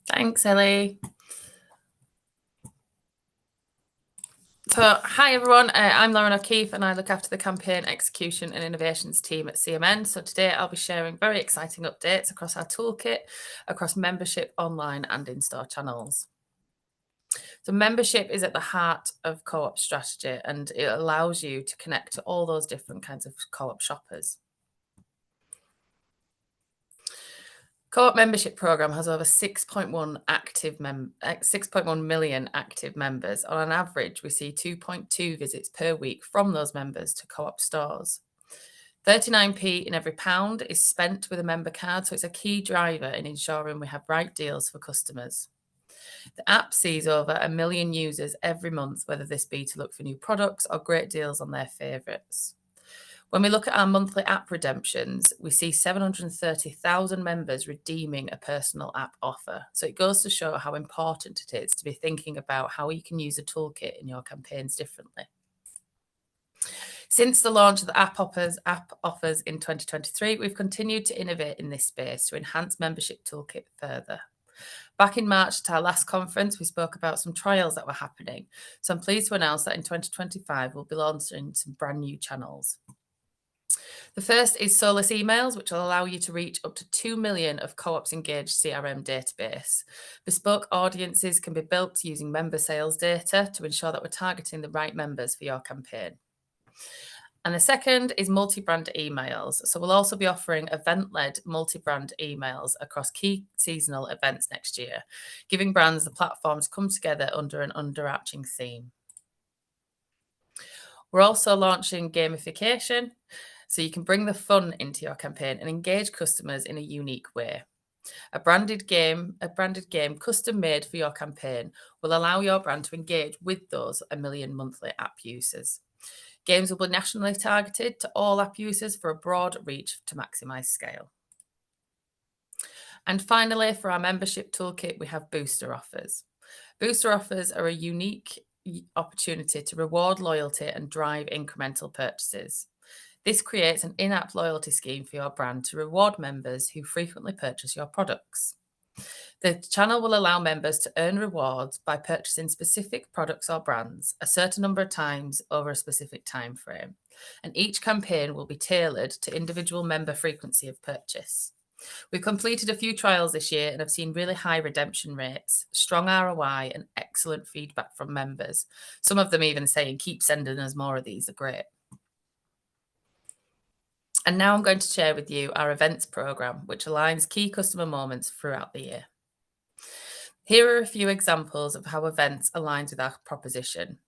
Thanks, Ellie. So, hi everyone, I'm Lauren O'Keefe and I look after the campaign execution and innovations team at CMN. So today I'll be sharing very exciting updates across our toolkit, across membership, online and in-store channels. So membership is at the heart of Co-op strategy, and it allows you to connect to all those different kinds of Co-op shoppers. Co-op membership program has over 6.1 million active members. On an average, we see 2.2 visits per week from those members to Co-op stores. 39p in every pound is spent with a member card, so it's a key driver in ensuring we have right deals for customers. The app sees over 1 million users every month, whether this be to look for new products or great deals on their favourites. When we look at our monthly app redemptions, we see 730,000 members redeeming a personal app offer. So it goes to show how important it is to be thinking about how you can use a toolkit in your campaigns differently. Since the launch of the app offers in 2023, we've continued to innovate in this space to enhance membership toolkit further. Back in March at our last conference, we spoke about some trials that were happening. So I'm pleased to announce that in 2025, we'll be launching some brand new channels. The first is Solus emails, which will allow you to reach up to 2 million of Co-op's engaged CRM database. Bespoke audiences can be built using member sales data to ensure that we're targeting the right members for your campaign. And the second is multi-brand emails. So we'll also be offering event-led multi-brand emails across key seasonal events next year, giving brands the platform to come together under an underarching theme. We're also launching gamification, so you can bring the fun into your campaign and engage customers in a unique way. A branded game custom made for your campaign will allow your brand to engage with those 1 million monthly app users. Games will be nationally targeted to all app users for a broad reach to maximise scale. And finally, for our membership toolkit, we have booster offers. Booster offers are a unique opportunity to reward loyalty and drive incremental purchases. This creates an in-app loyalty scheme for your brand to reward members who frequently purchase your products. The channel will allow members to earn rewards by purchasing specific products or brands a certain number of times over a specific time frame, and each campaign will be tailored to individual member frequency of purchase. We've completed a few trials this year and have seen really high redemption rates, strong ROI, and excellent feedback from members. Some of them even saying, keep sending us more of these, are great. And now I'm going to share with you our events programme, which aligns key customer moments throughout the year. Here are a few examples of how events aligns with our proposition.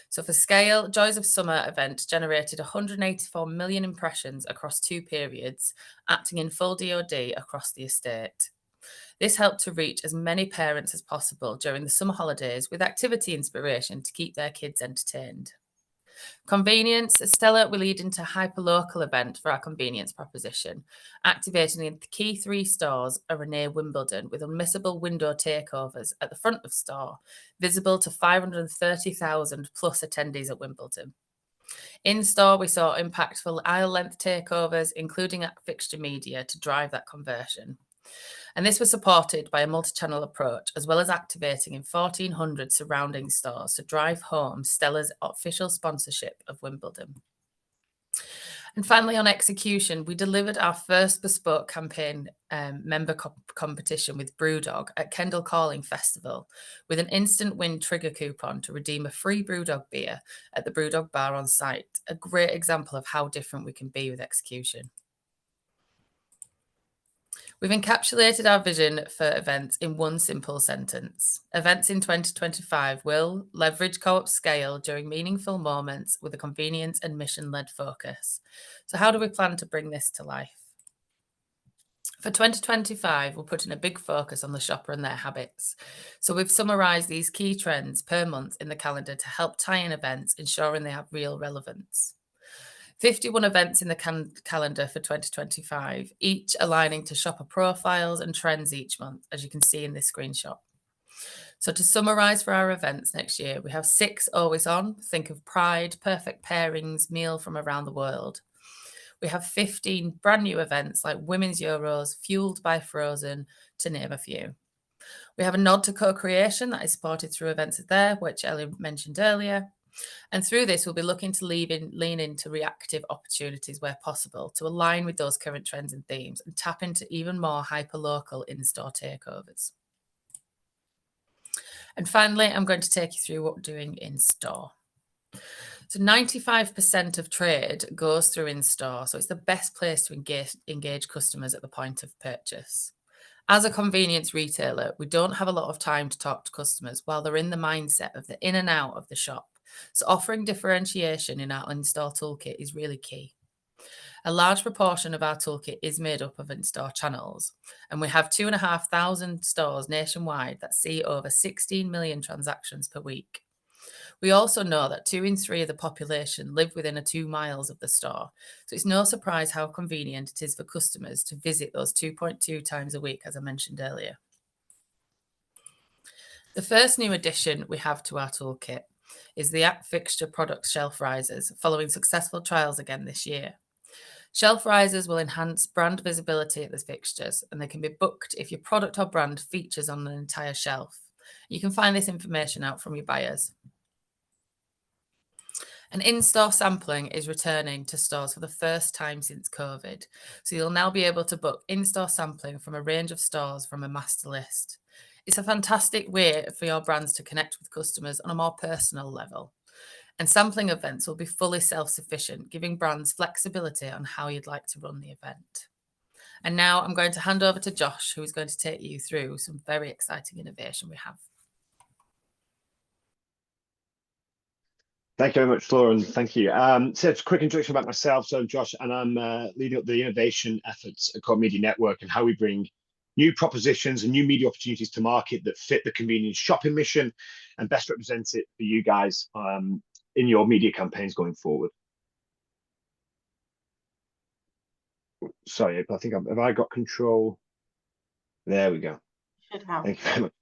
So for scale, Joys of Summer event generated 184 million impressions across 2 periods, acting in full DoD across the estate. This helped to reach as many parents as possible during the summer holidays with activity inspiration to keep their kids entertained. Convenience, Stella will lead into a hyperlocal event for our convenience proposition, activating in the key 3 stores are near Wimbledon with unmissable window takeovers at the front of store, visible to 530,000 plus attendees at Wimbledon. In store, we saw impactful aisle length takeovers, including at fixture media to drive that conversion. And this was supported by a multi-channel approach, as well as activating in 1,400 surrounding stores to drive home Stella's official sponsorship of Wimbledon. And finally, on execution, we delivered our first bespoke campaign member competition with Brewdog at Kendal Calling Festival, with an instant win trigger coupon to redeem a free Brewdog beer at the Brewdog bar on site. A great example of how different we can be with execution. We've encapsulated our vision for events in one simple sentence. Events in 2025 will leverage co-op scale during meaningful moments with a convenience and mission-led focus. So how do we plan to bring this to life? For 2025, we're putting a big focus on the shopper and their habits. So we've summarised these key trends per month in the calendar to help tie in events, ensuring they have real relevance. 51 events in the calendar for 2025, each aligning to shopper profiles and trends each month, as you can see in this screenshot. So to summarise for our events next year, we have 6 always on. Think of Pride, Perfect Pairings, Meal from Around the World. We have 15 brand new events like Women's Euros, Fueled by Frozen, to name a few. We have a nod to co-creation that is supported through events there, which Ellie mentioned earlier. And through this, we'll be looking to lean into reactive opportunities where possible to align with those current trends and themes and tap into even more hyper-local in-store takeovers. And finally, I'm going to take you through what we're doing in store. So 95% of trade goes through in-store, so it's the best place to engage customers at the point of purchase. As a convenience retailer, we don't have a lot of time to talk to customers while they're in the mindset of the in and out of the shop. So offering differentiation in our in-store toolkit is really key. A large proportion of our toolkit is made up of in-store channels, and we have 2,500 stores nationwide that see over 16 million transactions per week. We also know that 2 in 3 of the population live within 2 miles of the store, so it's no surprise how convenient it is for customers to visit those 2.2 times a week, as I mentioned earlier. The first new addition we have to our toolkit is the app fixture product shelf risers, following successful trials again this year. Shelf risers will enhance brand visibility at the fixtures, and they can be booked if your product or brand features on an entire shelf. You can find this information out from your buyers. And in-store sampling is returning to stores for the first time since COVID. So you'll now be able to book in-store sampling from a range of stores from a master list. It's a fantastic way for your brands to connect with customers on a more personal level. And sampling events will be fully self-sufficient, giving brands flexibility on how you'd like to run the event. And now I'm going to hand over to Josh, who is going to take you through some very exciting innovation we have. Thank you very much, Laura, and thank you. So it's a quick introduction about myself. So I'm Josh, and I'm leading up the innovation efforts at Co-op Media Network and how we bring new propositions and new media opportunities to market that fit the convenience shopping mission and best represent it for you guys in your media campaigns going forward. Sorry, I think have I got control? There we go. Should have. Thank you very much.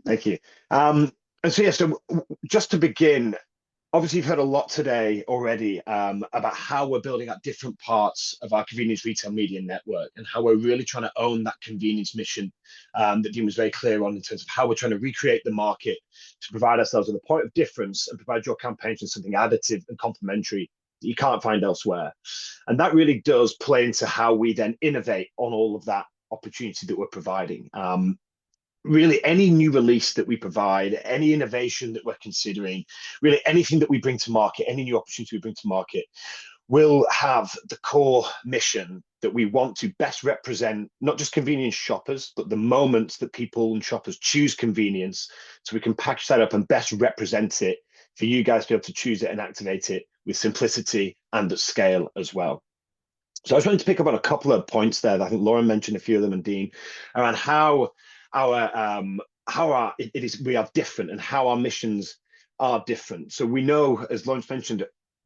Thank you. And so, yeah, so just to begin, Obviously, you've heard a lot today already about how we're building out different parts of our convenience retail media network and how we're really trying to own that convenience mission that Dean was very clear on in terms of how we're trying to recreate the market to provide ourselves with a point of difference and provide your campaigns with something additive and complementary that you can't find elsewhere. And that really does play into how we then innovate on all of that opportunity that we're providing. Really, any new release that we provide, any innovation that we're considering, really anything that we bring to market, any new opportunity we bring to market, will have the core mission that we want to best represent not just convenience shoppers, but the moments that people and shoppers choose convenience. So we can package that up and best represent it for you guys to be able to choose it and activate it with simplicity and at scale as well. So I was trying to pick up on a couple of points there. I think Lauren mentioned a few of them and Dean around how we are different and how our missions are different. So we know, as Lauren mentioned,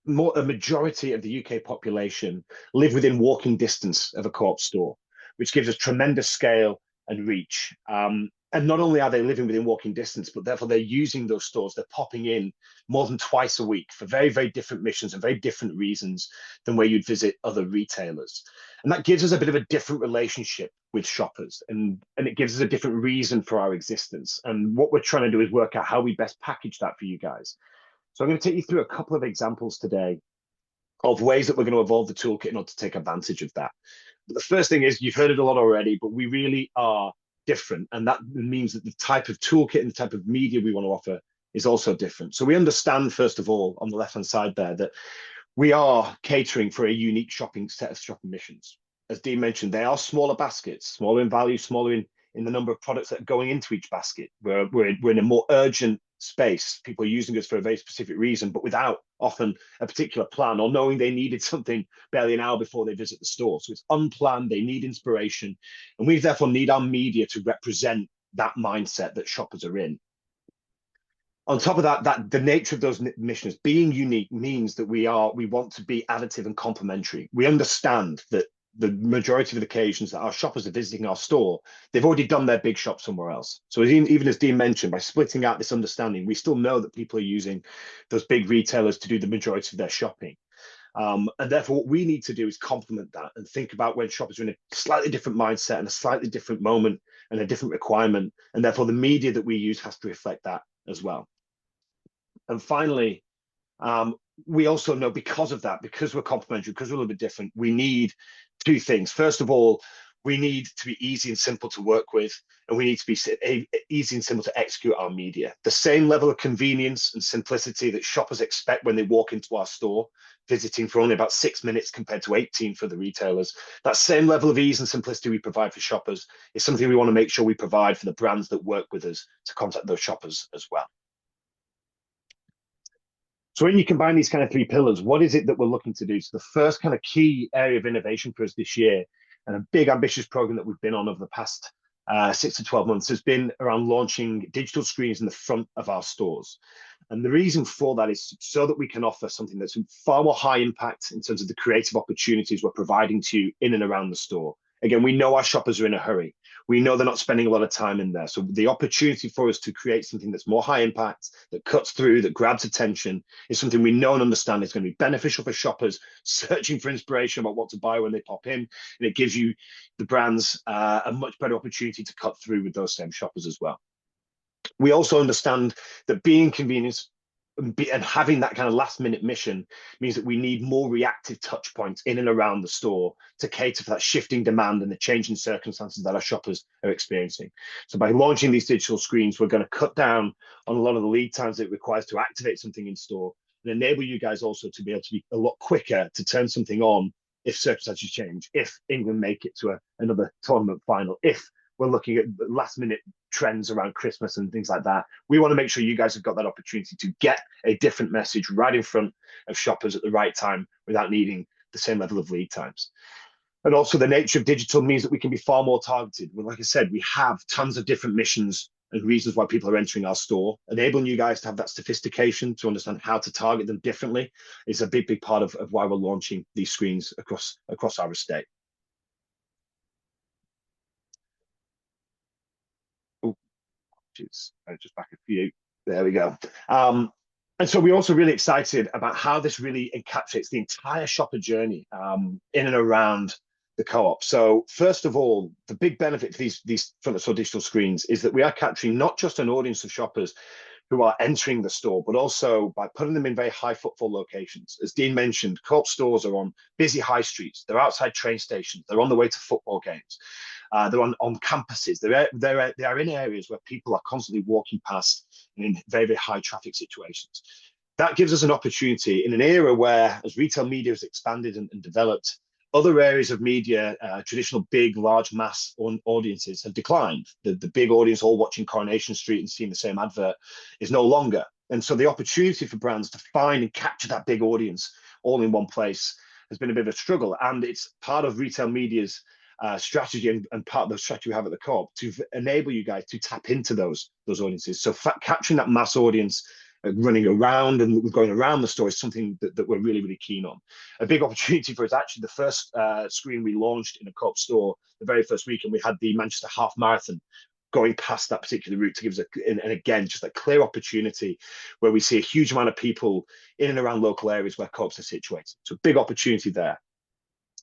a majority of the UK population live within walking distance of a Co-op store, which gives us tremendous scale and reach. And not only are they living within walking distance, but therefore they're using those stores. They're popping in more than twice a week for very, very different missions and very different reasons than where you'd visit other retailers. And that gives us a bit of a different relationship with shoppers, and it gives us a different reason for our existence. And what we're trying to do is work out how we best package that for you guys. So I'm going to take you through a couple of examples today of ways that we're going to evolve the toolkit in order to take advantage of that. But the first thing is, you've heard it a lot already, but we really are different. And that means that the type of toolkit and the type of media we want to offer is also different. So we understand, first of all, on the left-hand side there, that we are catering for a unique set of shopping missions. As Dean mentioned, they are smaller baskets, smaller in value, smaller in the number of products that are going into each basket. We're in a more urgent space. People are using us for a very specific reason, but without often a particular plan or knowing they needed something barely an hour before they visit the store. So it's unplanned, they need inspiration, and we therefore need our media to represent that mindset that shoppers are in. On top of that, the nature of those missions being unique means that we want to be additive and complementary. We understand that the majority of the occasions that our shoppers are visiting our store, they've already done their big shop somewhere else. So even as Dean mentioned, by splitting out this understanding, we still know that people are using those big retailers to do the majority of their shopping. And therefore, what we need to do is complement that and think about when shoppers are in a slightly different mindset and a slightly different moment and a different requirement. And therefore, the media that we use has to reflect that as well. And finally, we also know because of that, because we're complementary, because we're a little bit different, we need two things. First of all, we need to be easy and simple to work with, and we need to be easy and simple to execute our media. The same level of convenience and simplicity that shoppers expect when they walk into our store, visiting for only about 6 minutes compared to 18 for the retailers. That same level of ease and simplicity we provide for shoppers is something we want to make sure we provide for the brands that work with us to contact those shoppers as well. So when you combine these kind of three pillars, what is it that we're looking to do? So the first kind of key area of innovation for us this year, and a big ambitious program that we've been on over the past 6 to 12 months, has been around launching digital screens in the front of our stores. And the reason for that is so that we can offer something that's far more high impact in terms of the creative opportunities we're providing to you in and around the store. Again, we know our shoppers are in a hurry. We know they're not spending a lot of time in there. So the opportunity for us to create something that's more high impact, that cuts through, that grabs attention, is something we know and understand is going to be beneficial for shoppers searching for inspiration about what to buy when they pop in. And it gives you, the brands, a much better opportunity to cut through with those same shoppers as well. We also understand that being convenience and having that kind of last minute mission means that we need more reactive touch points in and around the store to cater for that shifting demand and the changing circumstances that our shoppers are experiencing. So by launching these digital screens, we're going to cut down on a lot of the lead times it requires to activate something in store and enable you guys also to be able to be a lot quicker to turn something on if circumstances change, if England make it to another tournament final, if we're looking at last minute trends around Christmas and things like that. We want to make sure you guys have got that opportunity to get a different message right in front of shoppers at the right time without needing the same level of lead times. And also the nature of digital means that we can be far more targeted. Well, like I said, we have tons of different missions and reasons why people are entering our store. Enabling you guys to have that sophistication to understand how to target them differently is a big, big part of why we're launching these screens across our estate. Just back a few. There we go. And so we're also really excited about how this really encapsulates the entire shopper journey in and around the co-op. So first of all, the big benefit for these front of store digital screens is that we are capturing not just an audience of shoppers who are entering the store, but also by putting them in very high footfall locations. As Dean mentioned, co-op stores are on busy high streets, they're outside train stations, they're on the way to football games, they're on campuses, they are in areas where people are constantly walking past in very, very high traffic situations. That gives us an opportunity in an era where, as retail media has expanded and developed, other areas of media, traditional big, large mass audiences have declined. The big audience all watching Coronation Street and seeing the same advert is no longer. And so the opportunity for brands to find and capture that big audience all in one place has been a bit of a struggle. And it's part of retail media's strategy and part of the strategy we have at the Co-op to enable you guys to tap into those audiences. So capturing that mass audience running around and going around the store is something that we're really, really keen on. A big opportunity for us, actually, the first screen we launched in a Co-op store, the very first week, and we had the Manchester Half Marathon going past that particular route to give us, and again, just a clear opportunity where we see a huge amount of people in and around local areas where Co-ops are situated. So big opportunity there.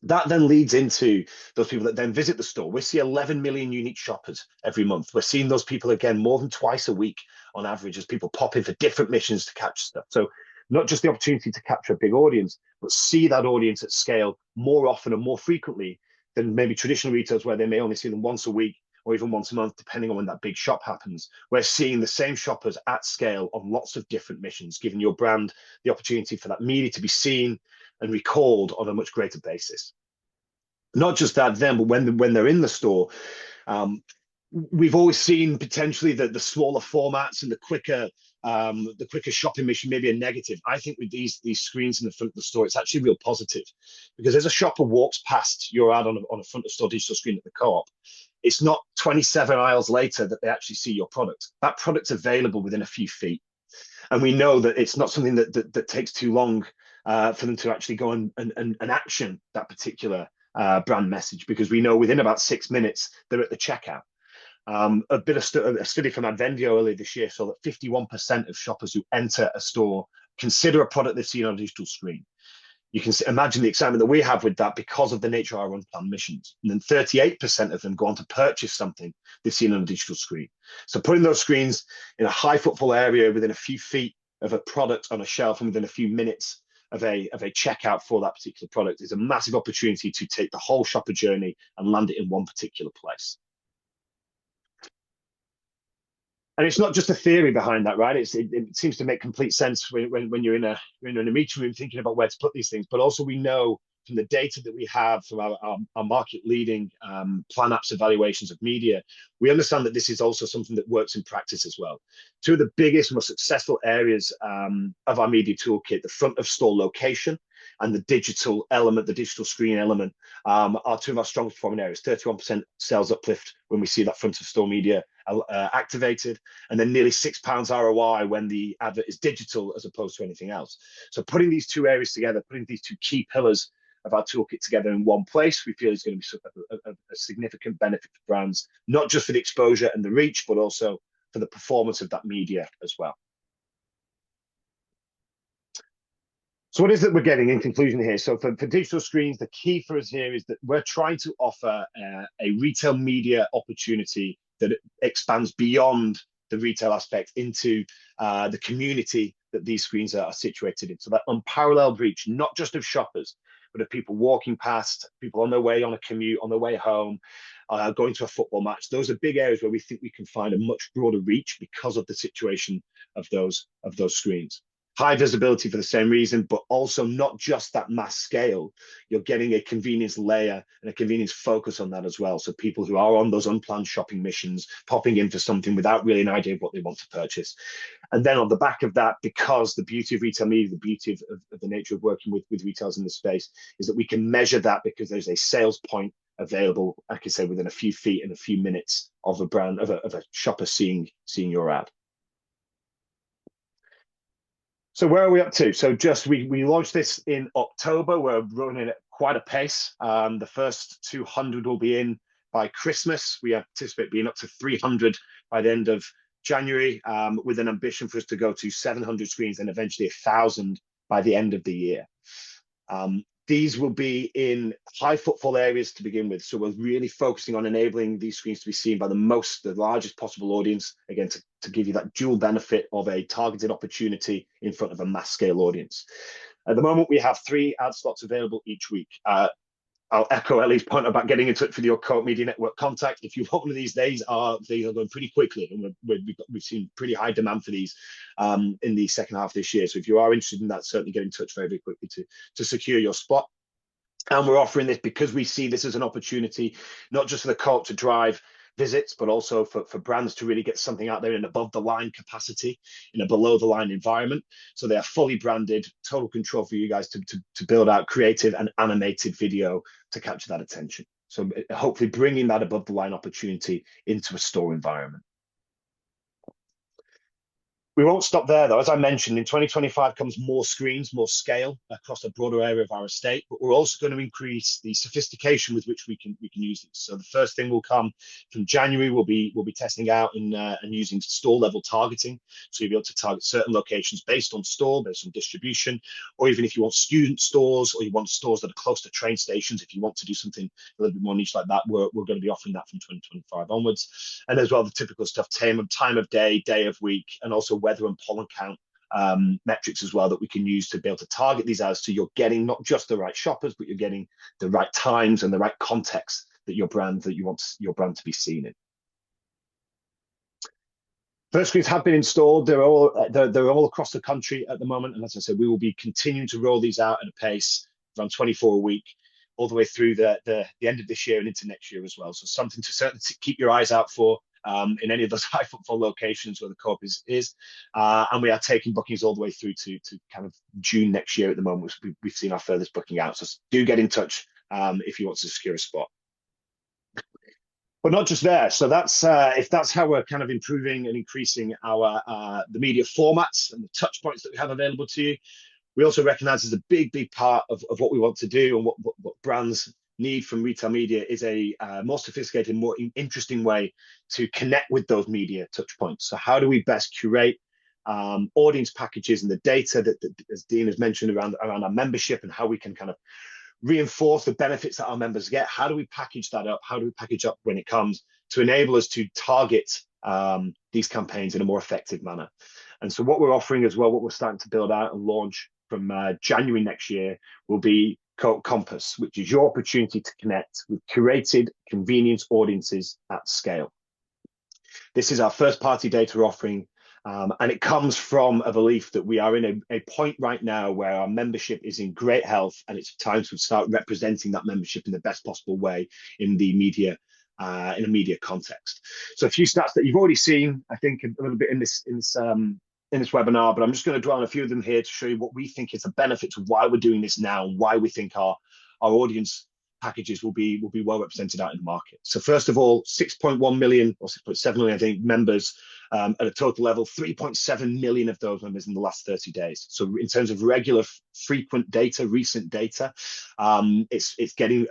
That then leads into those people that then visit the store. We see 11 million unique shoppers every month. We're seeing those people again more than twice a week on average as people pop in for different missions to capture stuff. So not just the opportunity to capture a big audience, but see that audience at scale more often and more frequently than maybe traditional retailers where they may only see them once a week or even once a month, depending on when that big shop happens. We're seeing the same shoppers at scale on lots of different missions, giving your brand the opportunity for that media to be seen and recalled on a much greater basis. Not just that then, but when they're in the store, we've always seen potentially the smaller formats and the quicker shopping mission maybe a negative. I think with these screens in the front of the store, it's actually real positive, because as a shopper walks past your ad on a front of store digital screen at the Co-op, it's not 27 aisles later that they actually see your product. That product's available within a few feet. And we know that it's not something that takes too long for them to actually go and action that particular brand message, because we know within about 6 minutes they're at the checkout. A study from Advendio earlier this year saw that 51% of shoppers who enter a store consider a product they've seen on a digital screen. You can imagine the excitement that we have with that because of the nature of our unplanned missions. And then 38% of them go on to purchase something they've seen on a digital screen. So putting those screens in a high footfall area within a few feet of a product on a shelf and within a few minutes of a checkout for that particular product is a massive opportunity to take the whole shopper journey and land it in one particular place. And it's not just a theory behind that, right? It seems to make complete sense when you're in a meeting room thinking about where to put these things. But also we know from the data that we have from our market leading plan apps evaluations of media, we understand that this is also something that works in practice as well. Two of the biggest, most successful areas of our media toolkit, the front of store location and the digital element, the digital screen element, are two of our strongest performing areas. 31% sales uplift when we see that front of store media activated, and then nearly £6 ROI when the advert is digital as opposed to anything else. So putting these two areas together, putting these two key pillars of our toolkit together in one place, we feel is going to be a significant benefit for brands, not just for the exposure and the reach, but also for the performance of that media as well. So what is it we're getting in conclusion here? So for digital screens, the key for us here is that we're trying to offer a retail media opportunity that expands beyond the retail aspect into the community that these screens are situated in. So that unparalleled reach, not just of shoppers, but of people walking past, people on their way on a commute, on their way home, going to a football match. Those are big areas where we think we can find a much broader reach because of the situation of those screens. High visibility for the same reason, but also not just that mass scale. You're getting a convenience layer and a convenience focus on that as well. So people who are on those unplanned shopping missions, popping in for something without really an idea of what they want to purchase. And then on the back of that, because the beauty of retail media, the beauty of the nature of working with retailers in this space is that we can measure that because there's a sales point available, like I say, within a few feet and a few minutes of a brand, of a shopper seeing your ad. So where are we up to? So we launched this in October. We're running at quite a pace. The first 200 will be in by Christmas. We anticipate being up to 300 by the end of January, with an ambition for us to go to 700 screens and eventually 1,000 by the end of the year. These will be in high footfall areas to begin with. So we're really focusing on enabling these screens to be seen by the largest possible audience, again, to give you that dual benefit of a targeted opportunity in front of a mass scale audience. At the moment, we have 3 ad slots available each week. I'll echo Ellie's point about getting in touch with your Co-op Media Network contact. If you want one of these, they are going pretty quickly, and we've seen pretty high demand for these in the second half of this year. So if you are interested in that, certainly get in touch very, very quickly to secure your spot. And we're offering this because we see this as an opportunity, not just for the Co-op to drive visits, but also for brands to really get something out there in above the line capacity, in a below the line environment. So they are fully branded, total control for you guys to build out creative and animated video to capture that attention. So hopefully bringing that above the line opportunity into a store environment. We won't stop there, though. As I mentioned, in 2025 comes more screens, more scale across a broader area of our estate, but we're also going to increase the sophistication with which we can use these. So the first thing will come from January. We'll be testing out and using store level targeting. So you'll be able to target certain locations based on store, based on distribution, or even if you want student stores or you want stores that are close to train stations, if you want to do something a little bit more niche like that, we're going to be offering that from 2025 onwards. And as well, the typical stuff, time of day, day of week, and also weather and pollen count metrics as well that we can use to be able to target these ads, so you're getting not just the right shoppers, but you're getting the right times and the right context that you want your brand to be seen in. First screens have been installed. They're all across the country at the moment, and as I said, we will be continuing to roll these out at a pace around 24 a week, all the way through the end of this year and into next year as well. So something to certainly keep your eyes out for in any of those high footfall locations where the Co-op is. And we are taking bookings all the way through to kind of June next year at the moment. We've seen our furthest booking out. So do get in touch if you want to secure a spot. But not just there. So that's if that's how we're kind of improving and increasing our the media formats and the touch points that we have available to you. We also recognize as a big part of what we want to do and what brands need from retail media is a more sophisticated, more interesting way to connect with those media touch points. So how do we best curate audience packages and the data that as Dean has mentioned around our membership, and how we can kind of reinforce the benefits that our members get? How do we package that up? How do we package up when it comes to enable us to target these campaigns in a more effective manner? And so what we're offering as well, what we're starting to build out and launch from January next year, will be Co-op Compass, which is your opportunity to connect with curated convenience audiences at scale. This is our first party data offering, and it comes from a belief that we are in a point right now where our membership is in great health, and it's time to start representing that membership in the best possible way in the media, in a media context. So a few stats that you've already seen, I think, a little bit in this webinar, but I'm just going to dwell on a few of them here to show you what we think is the benefits of why we're doing this now, and why we think our audience packages will be well represented out in the market. So first of all, 6.1 million or 6.7 million, I think, members at a total level, 3.7 million of those members in the last 30 days. So in terms of regular, frequent data, recent data, it's getting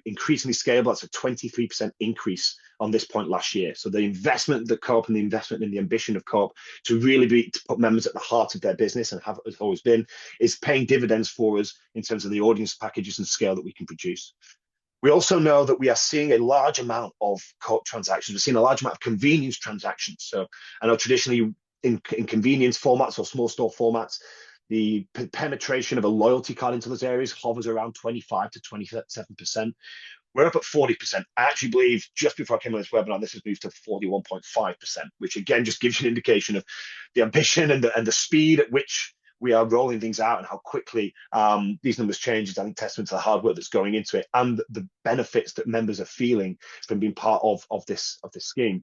increasingly scalable. That's a 23% increase on this point last year. So the investment that Co-op and the investment in the ambition of Co-op to really to put members at the heart of their business, and has always been, is paying dividends for us in terms of the audience packages and scale that we can produce. We also know that we are seeing a large amount of Co-op transactions. We're seeing a large amount of convenience transactions. So I know traditionally in convenience formats or small store formats, the penetration of a loyalty card into those areas hovers around 25 to 27%. We're up at 40%. I actually believe just before I came on this webinar, this has moved to 41.5%, which again just gives you an indication of the ambition and the speed at which we are rolling things out, and how quickly these numbers change is, I think, testament to the hard work that's going into it and the benefits that members are feeling from being part of this scheme.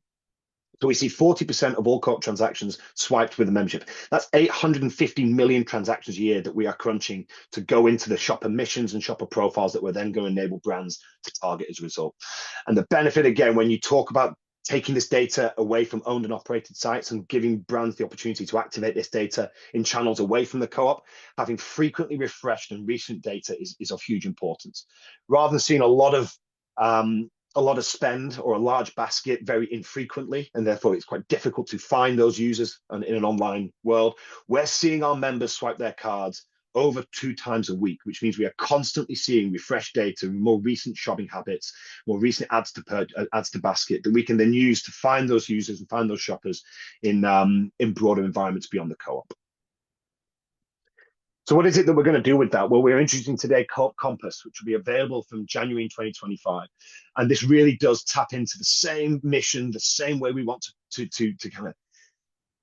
So we see 40% of all Co-op transactions swiped with a membership. That's 850 million transactions a year that we are crunching to go into the shopper missions and shopper profiles that we're then going to enable brands to target as a result. And the benefit, again, when you talk about taking this data away from owned and operated sites and giving brands the opportunity to activate this data in channels away from the Co-op, having frequently refreshed and recent data is of huge importance. Rather than seeing a lot of a lot of spend or a large basket very infrequently, and therefore it's quite difficult to find those users in an online world. We're seeing our members swipe their cards over 2 times a week, which means we are constantly seeing refreshed data, more recent shopping habits, more recent adds to basket that we can then use to find those users and find those shoppers in broader environments beyond the co-op. So what is it that we're going to do with that? Well, we're introducing today Co-op Compass, which will be available from January 2025. And this really does tap into the same mission, the same way we want to kind of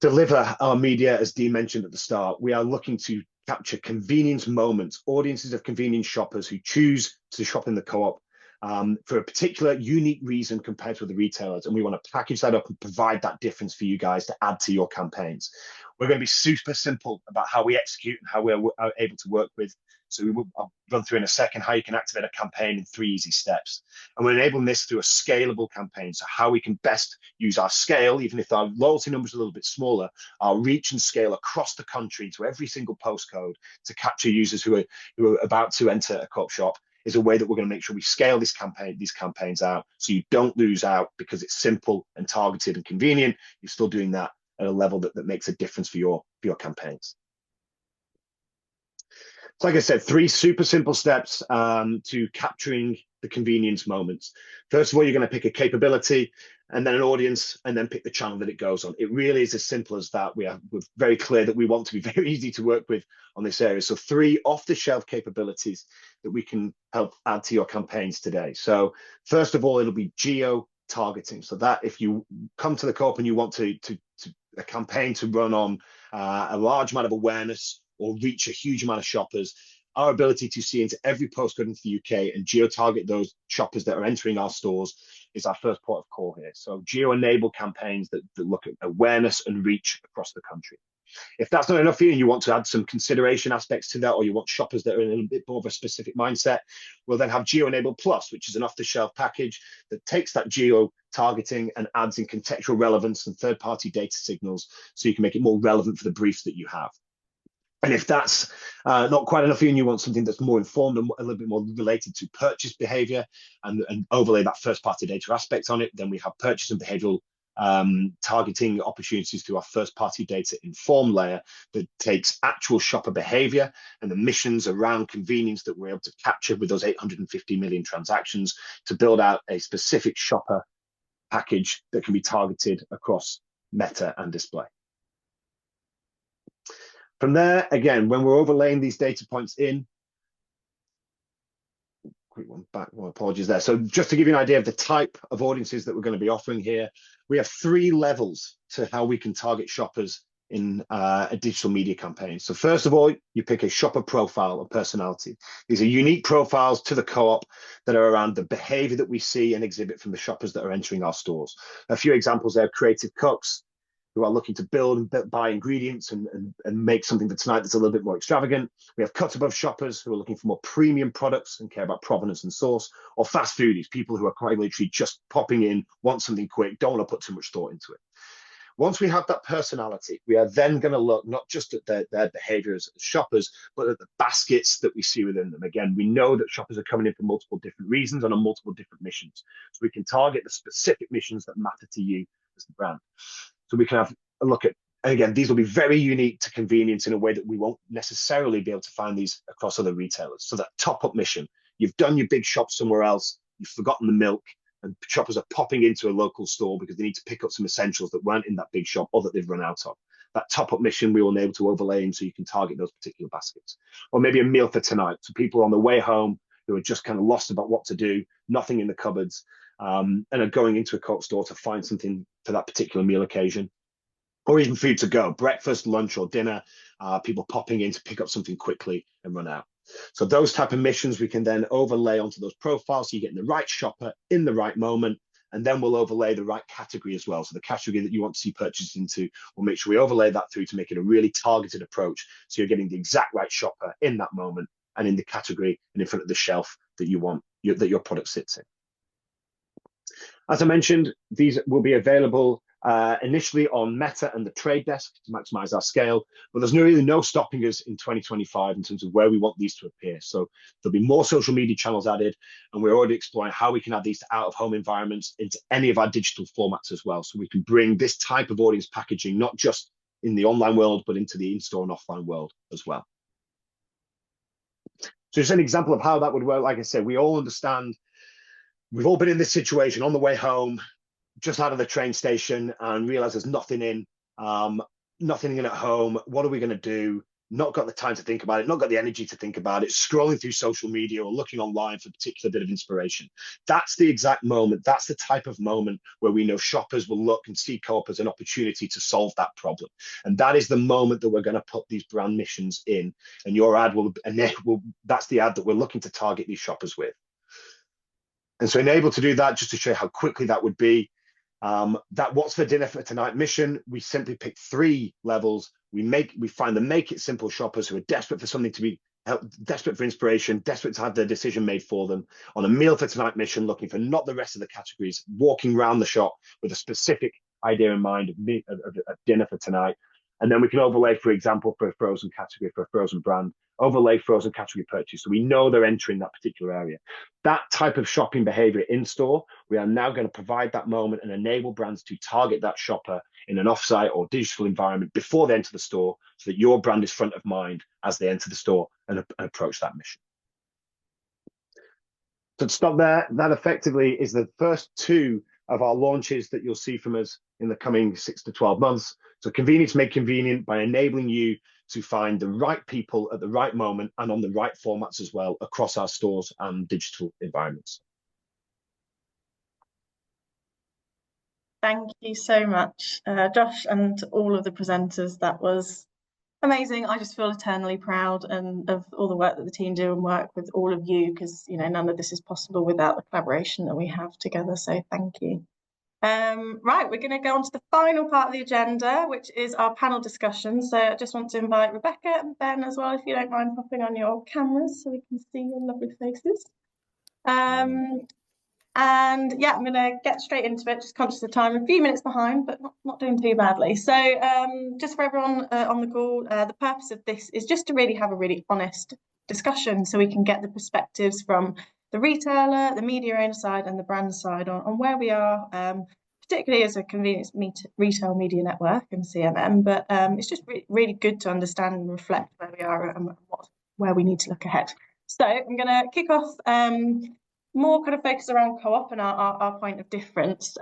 deliver our media, as Dean mentioned at the start. We are looking to capture convenience moments, audiences of convenience shoppers who choose to shop in the co-op for a particular unique reason compared to the retailers. And we want to package that up and provide that difference for you guys to add to your campaigns. We're going to be super simple about how we execute and how we're able to work with. So I'll run through in a second how you can activate a campaign in 3 easy steps. And we're enabling this through a scalable campaign. So how we can best use our scale, even if our loyalty numbers are a little bit smaller, our reach and scale across the country to every single postcode to capture users who are about to enter a co-op shop is a way that we're going to make sure we scale these campaigns out so you don't lose out because it's simple and targeted and convenient. You're still doing that at a level that makes a difference for your campaigns. So like I said, 3 super simple steps to capturing the convenience moments. First of all, you're going to pick a capability and then an audience and then pick the channel that it goes on. It really is as simple as that. We're very clear that we want to be very easy to work with on this area. So 3 off-the-shelf capabilities that we can help add to your campaigns today. So first of all, it'll be geo-targeting. So that if you come to the co-op and you want a campaign to run on a large amount of awareness or reach a huge amount of shoppers, our ability to see into every postcode into the UK and geo-target those shoppers that are entering our stores is our first port of call here. So geo-enable campaigns that look at awareness and reach across the country. If that's not enough for you and you want to add some consideration aspects to that, or you want shoppers that are in a bit more of a specific mindset, we'll then have Geo-Enable Plus, which is an off-the-shelf package that takes that geo-targeting and adds in contextual relevance and third-party data signals so you can make it more relevant for the briefs that you have. And if that's not quite enough for you and you want something that's more informed and a little bit more related to purchase behavior and overlay that first-party data aspect on it, then we have purchase and behavioral targeting opportunities through our first-party data inform layer that takes actual shopper behavior and the missions around convenience that we're able to capture with those 850 million transactions to build out a specific shopper package that can be targeted across meta and display. From there, again, when we're overlaying these data points in, quick one back, well, apologies there. So just to give you an idea of the type of audiences that we're going to be offering here, we have 3 levels to how we can target shoppers in a digital media campaign. So first of all, you pick a shopper profile or personality. These are unique profiles to the co-op that are around the behavior that we see and exhibit from the shoppers that are entering our stores. A few examples there: creative cooks who are looking to build and buy ingredients and make something for tonight that's a little bit more extravagant. We have cut above shoppers who are looking for more premium products and care about provenance and source, or fast foodies, people who are quite literally just popping in, want something quick, don't want to put too much thought into it. Once we have that personality, we are then going to look not just at their behavior as shoppers, but at the baskets that we see within them. Again, we know that shoppers are coming in for multiple different reasons and on multiple different missions. So we can target the specific missions that matter to you as the brand. So we can have a look at, and again, these will be very unique to convenience in a way that we won't necessarily be able to find these across other retailers. So that top-up mission, you've done your big shop somewhere else, you've forgotten the milk, and shoppers are popping into a local store because they need to pick up some essentials that weren't in that big shop or that they've run out of. That top-up mission we will enable to overlay in so you can target those particular baskets. Or maybe a meal for tonight. So people on the way home who are just kind of lost about what to do, nothing in the cupboards, and are going into a co-op store to find something for that particular meal occasion. Or even food to go, breakfast, lunch, or dinner, people popping in to pick up something quickly and run out. So those type of missions we can then overlay onto those profiles so you're getting the right shopper in the right moment, and then we'll overlay the right category as well. So the category that you want to see purchases into, we'll make sure we overlay that through to make it a really targeted approach so you're getting the exact right shopper in that moment and in the category and in front of the shelf that you want, that your product sits in. As I mentioned, these will be available initially on Meta and the trade desk to maximize our scale, but there's really no stopping us in 2025 in terms of where we want these to appear. So there'll be more social media channels added, and we're already exploring how we can add these to out-of-home environments into any of our digital formats as well. So we can bring this type of audience packaging, not just in the online world, but into the in-store and offline world as well. So just an example of how that would work. Like I said, we all understand, we've all been in this situation on the way home, just out of the train station, and realize there's nothing in at home. What are we going to do? Not got the time to think about it, not got the energy to think about it, scrolling through social media or looking online for a particular bit of inspiration. That's the exact moment. That's the type of moment where we know shoppers will look and see Co-op as an opportunity to solve that problem. And that is the moment that we're going to put these brand missions in. And your ad that's the ad that we're looking to target these shoppers with. And so enable to do that, just to show you how quickly that would be. That what's for dinner for tonight mission, we simply pick 3 levels. We find the make it simple shoppers who are desperate for something to be desperate for inspiration, desperate to have their decision made for them, on a meal for tonight mission, looking for not the rest of the categories, walking around the shop with a specific idea in mind of dinner for tonight. And then we can overlay, for example, for a frozen category, for a frozen brand, overlay frozen category purchase. So we know they're entering that particular area. That type of shopping behavior in store, we are now going to provide that moment and enable brands to target that shopper in an offsite or digital environment before they enter the store, so that your brand is front of mind as they enter the store and approach that mission. So to stop there, that effectively is the first 2 of our launches that you'll see from us in the coming 6 to 12 months. So convenience made convenient by enabling you to find the right people at the right moment and on the right formats as well across our stores and digital environments. Thank you so much, Josh, and all of the presenters. That was amazing. I just feel eternally proud of all the work that the team do and work with all of you, because none of this is possible without the collaboration that we have together. So thank you. Right, we're going to go on to the final part of the agenda, which is our panel discussion. So I just want to invite Rebecca and Ben as well, if you don't mind popping on your cameras so we can see your lovely faces. And yeah, I'm going to get straight into it, just conscious of time, a few minutes behind, but not doing too badly. So just for everyone on the call, the purpose of this is just to really have a really honest discussion so we can get the perspectives from the retailer, the media owner side and the brand side on where we are, particularly as a convenience retail media network and CMM, but it's just really good to understand and reflect where we are and where we need to look ahead. So I'm going to kick off more kind of focus around Co-op and our point of difference.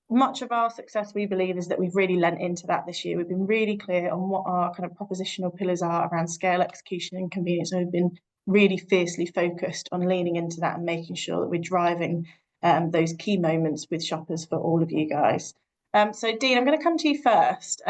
Much of our success, we believe, is that we've really lent into that this year. We've been really clear on what our kind of propositional pillars are around scale, execution and convenience, and we've been really fiercely focused on leaning into that and making sure that we're driving those key moments with shoppers for all of you guys. So Dean, I'm going to come to you first,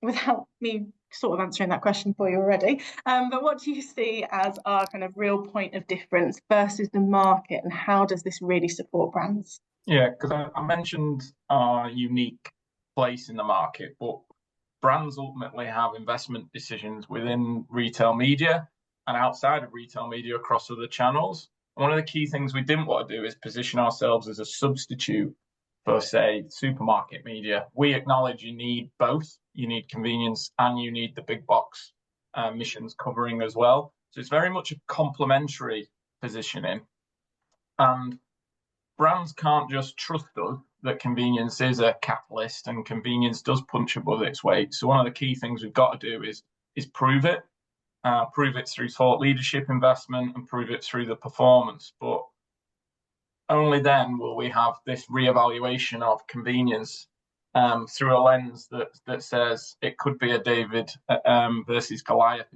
without me sort of answering that question for you already. But what do you see as our kind of real point of difference versus the market, and how does this really support brands? Yeah, because I mentioned our unique place in the market, but brands ultimately have investment decisions within retail media and outside of retail media across other channels. And one of the key things we didn't want to do is position ourselves as a substitute for, say, supermarket media. We acknowledge you need both. You need convenience and you need the big box missions covering as well. So it's very much a complementary positioning. And brands can't just trust us that convenience is a catalyst and convenience does punch above its weight. So one of the key things we've got to do is prove it. Prove it through thought leadership investment and prove it through the performance. But only then will we have this reevaluation of convenience through a lens that says it could be a David versus Goliath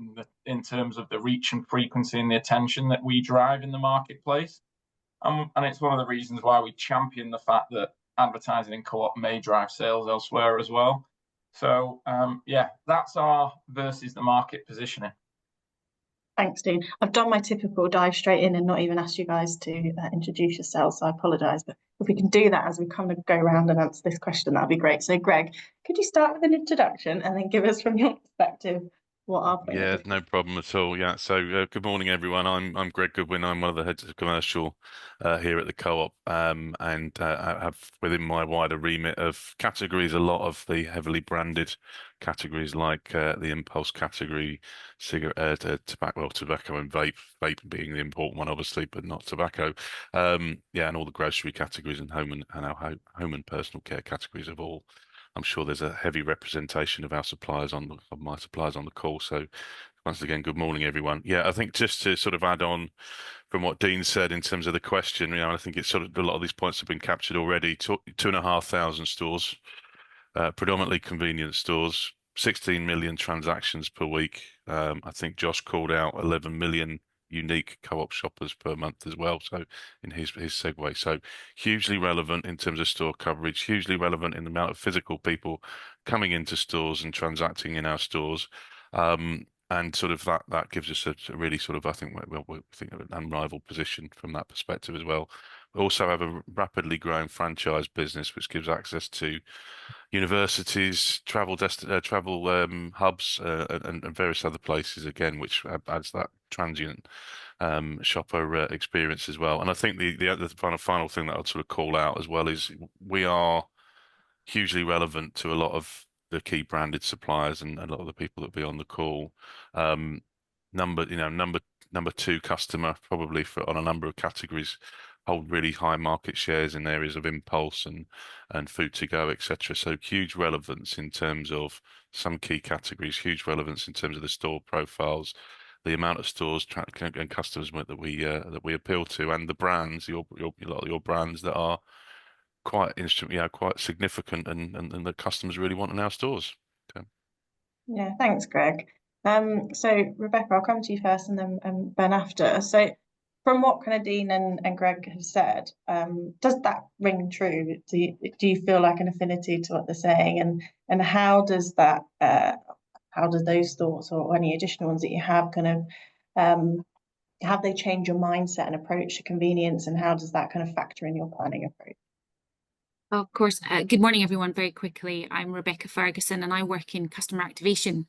in terms of the reach and frequency and the attention that we drive in the marketplace. And it's one of the reasons why we champion the fact that advertising in Co-op may drive sales elsewhere as well. So yeah, that's our versus the market positioning. Thanks, Dean. I've done my typical dive straight in and not even asked you guys to introduce yourselves, so I apologise. But if we can do that as we kind of go around and answer this question, that'd be great. So Greg, could you start with an introduction and then give us from your perspective what our point of Yeah, view no problem at all. Yeah, so good morning, everyone. I'm Greg Goodwin. I'm one of the heads of commercial here at the Co-op, and I have within my wider remit of categories a lot of the heavily branded categories like the impulse category, cigarette, tobacco and vape being the important one, obviously, but not tobacco. Yeah, and all the grocery categories and home and personal care categories of all. I'm sure there's a heavy representation of our suppliers of my suppliers on the call. So once again, good morning, everyone. Yeah, I think just to sort of add on from what Dean said in terms of the question, I think it's sort of a lot of these points have been captured already. 2,500 stores, predominantly convenience stores, 16 million transactions per week. I think Josh called out 11 million unique co-op shoppers per month as well. So in his segue, so hugely relevant in terms of store coverage, hugely relevant in the amount of physical people coming into stores and transacting in our stores. And sort of that gives us a really sort of, I think, we think of an unrivaled position from that perspective as well. We also have a rapidly growing franchise business, which gives access to universities, travel hubs, and various other places again, which adds that transient shopper experience as well. And I think the other final thing that I'd sort of call out as well is we are hugely relevant to a lot of the key branded suppliers and a lot of the people that be on the call. Number two customer probably on a number of categories, hold really high market shares in areas of impulse and food to go, etc. So huge relevance in terms of some key categories, huge relevance in terms of the store profiles, the amount of stores and customers that we appeal to, and the brands, a lot of your brands that are quite significant and the customers really want in our stores. Okay. Yeah, thanks, Greg. So Rebecca, I'll come to you first and then Ben after. So from what kind of Dean and Greg have said, does that ring true? Do you feel like an affinity to what they're saying, and how does that how do those thoughts or any additional ones that you have kind of have they changed your mindset and approach to convenience, and how does that kind of factor in your planning approach? Of course. Good morning, everyone. Very quickly, I'm Rebecca Ferguson and I work in customer activation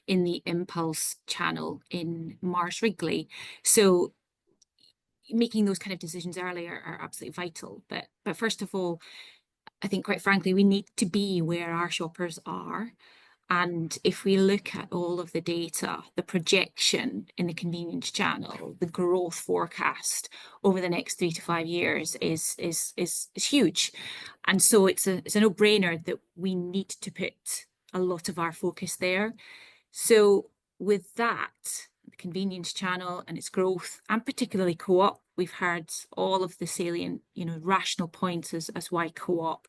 in the Impulse channel in Mars Wrigley. So making those kind of decisions earlier are absolutely vital. But first of all, I think quite frankly, we need to be where our shoppers are. And if we look at all of the data, the projection in the convenience channel, the growth forecast over the next 3 to 5 years is huge. And so it's a no-brainer that we need to put a lot of our focus there. So with that, the convenience channel and its growth, and particularly Co-op, we've heard all of the salient, rational points as why Co-op.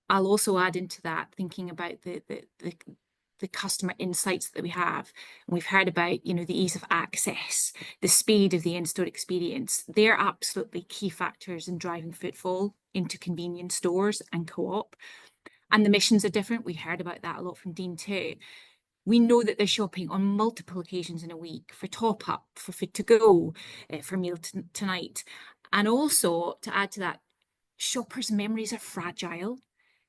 I'll also add into that thinking about the customer insights that we have. And we've heard about, the ease of access, the speed of the in-store experience. They're absolutely key factors in driving footfall into convenience stores and Co-op. And the missions are different. We heard about that a lot from Dean too. We know that they're shopping on multiple occasions in a week for top up, for food to go, for meal tonight. And also to add to that, shoppers' memories are fragile.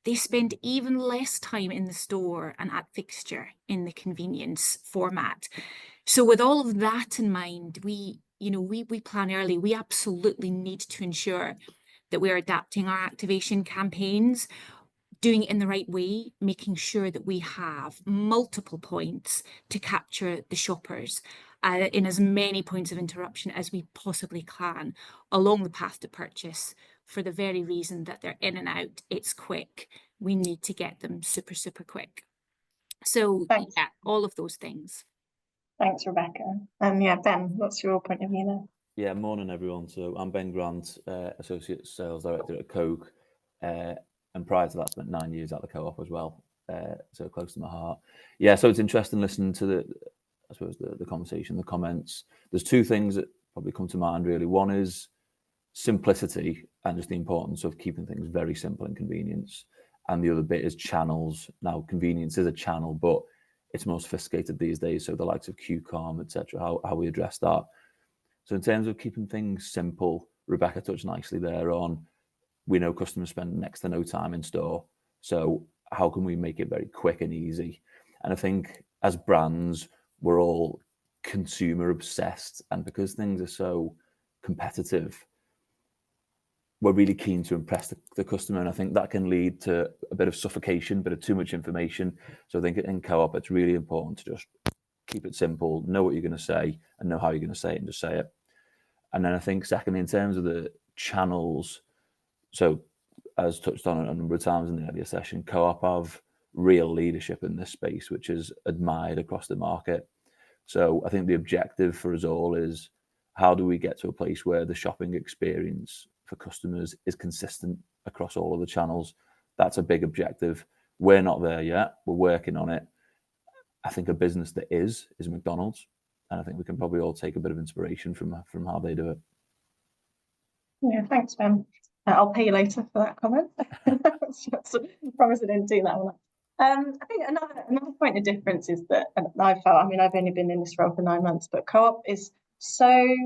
They spend even less time in the store and at fixture in the convenience format. So with all of that in mind, we plan early. We absolutely need to ensure that we're adapting our activation campaigns, doing it in the right way, making sure that we have multiple points to capture the shoppers in as many points of interruption as we possibly can along the path to purchase, for the very reason that they're in and out, it's quick. We need to get them super, super quick. So thanks. Yeah, all of those things. Thanks, Rebecca. And yeah, Ben, what's your point of view there? Yeah, morning everyone. So I'm Ben Grant, Associate Sales Director at Coke. And prior to that, I spent 9 years at the Co-op as well. So close to my heart. Yeah, so it's interesting listening to the conversation, the comments. There's two things that probably come to mind really. One is simplicity and just the importance of keeping things very simple and convenience. And the other bit is channels. Now, convenience is a channel, but it's more sophisticated these days. So the likes of QCOM, etc., how we address that. So in terms of keeping things simple, Rebecca touched nicely there on, we know customers spend next to no time in store. So how can we make it very quick and easy? And I think as brands, we're all consumer obsessed, and because things are so competitive, we're really keen to impress the customer, and I think that can lead to a bit of suffocation, bit of too much information. So I think in Co-op, it's really important to just keep it simple, know what you're going to say, and know how you're going to say it, and just say it. And then I think secondly, in terms of the channels, so as touched on a number of times in the earlier session, Co-op have real leadership in this space, which is admired across the market. So I think the objective for us all is, how do we get to a place where the shopping experience for customers is consistent across all of the channels? That's a big objective. We're not there yet. We're working on it. I think a business that is McDonald's, and I think we can probably all take a bit of inspiration from how they do it. Yeah, thanks, Ben. I'll pay you later for that comment. Promise I didn't do that one. I think another point of difference is that, and I felt, I mean, I've only been in this role for 9 months, but Co-op is so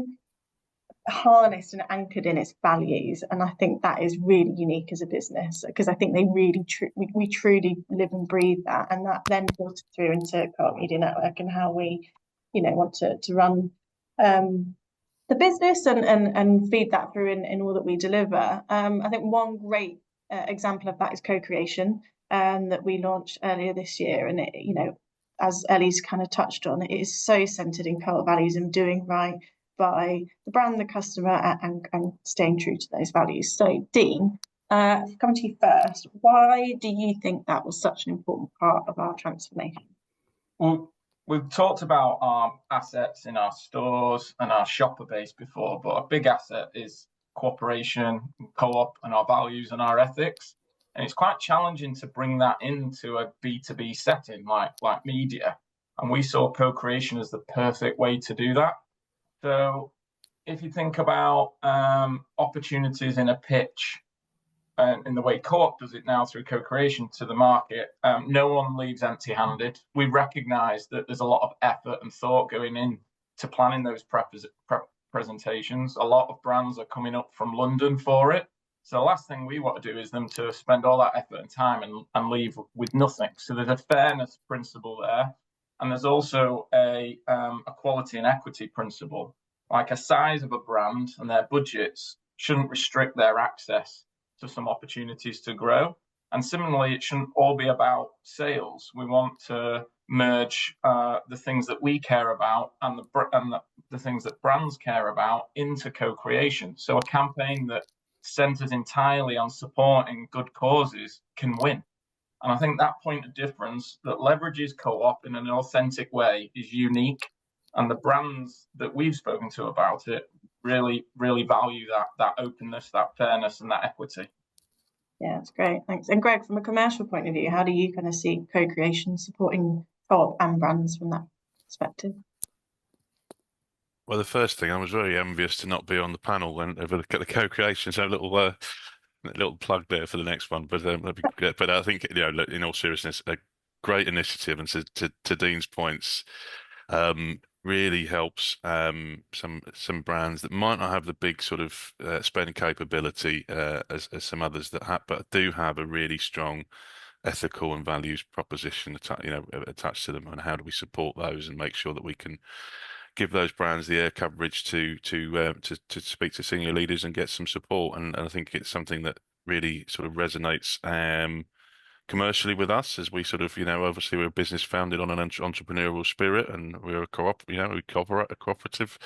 harnessed and anchored in its values, and I think that is really unique as a business, because I think they really we truly live and breathe that, and that then filters through into Co-op Media Network and how we, want to run the business and feed that through in all that we deliver. I think one great example of that is co-creation that we launched earlier this year, and it, as Ellie's kind of touched on, it is so centered in Co-op values and doing right by the brand, the customer, and staying true to those values. So, Dean, coming to you first, why do you think that was such an important part of our transformation? Well, we've talked about our assets in our stores and our shopper base before, but a big asset is cooperation, Co-op, and our values and our ethics. And it's quite challenging to bring that into a B2B setting like media. And we saw co-creation as the perfect way to do that. So if you think about opportunities in a pitch, in the way Co-op does it now through co-creation to the market, no one leaves empty-handed. We recognise that there's a lot of effort and thought going in to planning those presentations. A lot of brands are coming up from London for it. So the last thing we want to do is them to spend all that effort and time and leave with nothing. So there's a fairness principle there. And there's also a quality and equity principle. Like a size of a brand and their budgets shouldn't restrict their access to some opportunities to grow. And similarly, it shouldn't all be about sales. We want to merge the things that we care about and the things that brands care about into co-creation. So a campaign that centers entirely on supporting good causes can win. And I think that point of difference that leverages Co-op in an authentic way is unique. And the brands that we've spoken to about it really, really value that openness, that fairness, and that equity. Yeah, that's great. Thanks. And Greg, from a commercial point of view, how do you kind of see co-creation supporting Co-op and brands from that perspective? Well, the first thing, I was very envious to not be on the panel when over the co-creation. So a little plug there for the next one. But but I think, in all seriousness, a great initiative, and to Dean's points, really helps some brands that might not have the big sort of spending capability as some others that have, but do have a really strong ethical and values proposition attached to them. And how do we support those and make sure that we can give those brands the air coverage to speak to senior leaders and get some support. And I think it's something that really sort of resonates commercially with us, as we sort of, obviously we're a business founded on an entrepreneurial spirit, and we're a cooperative.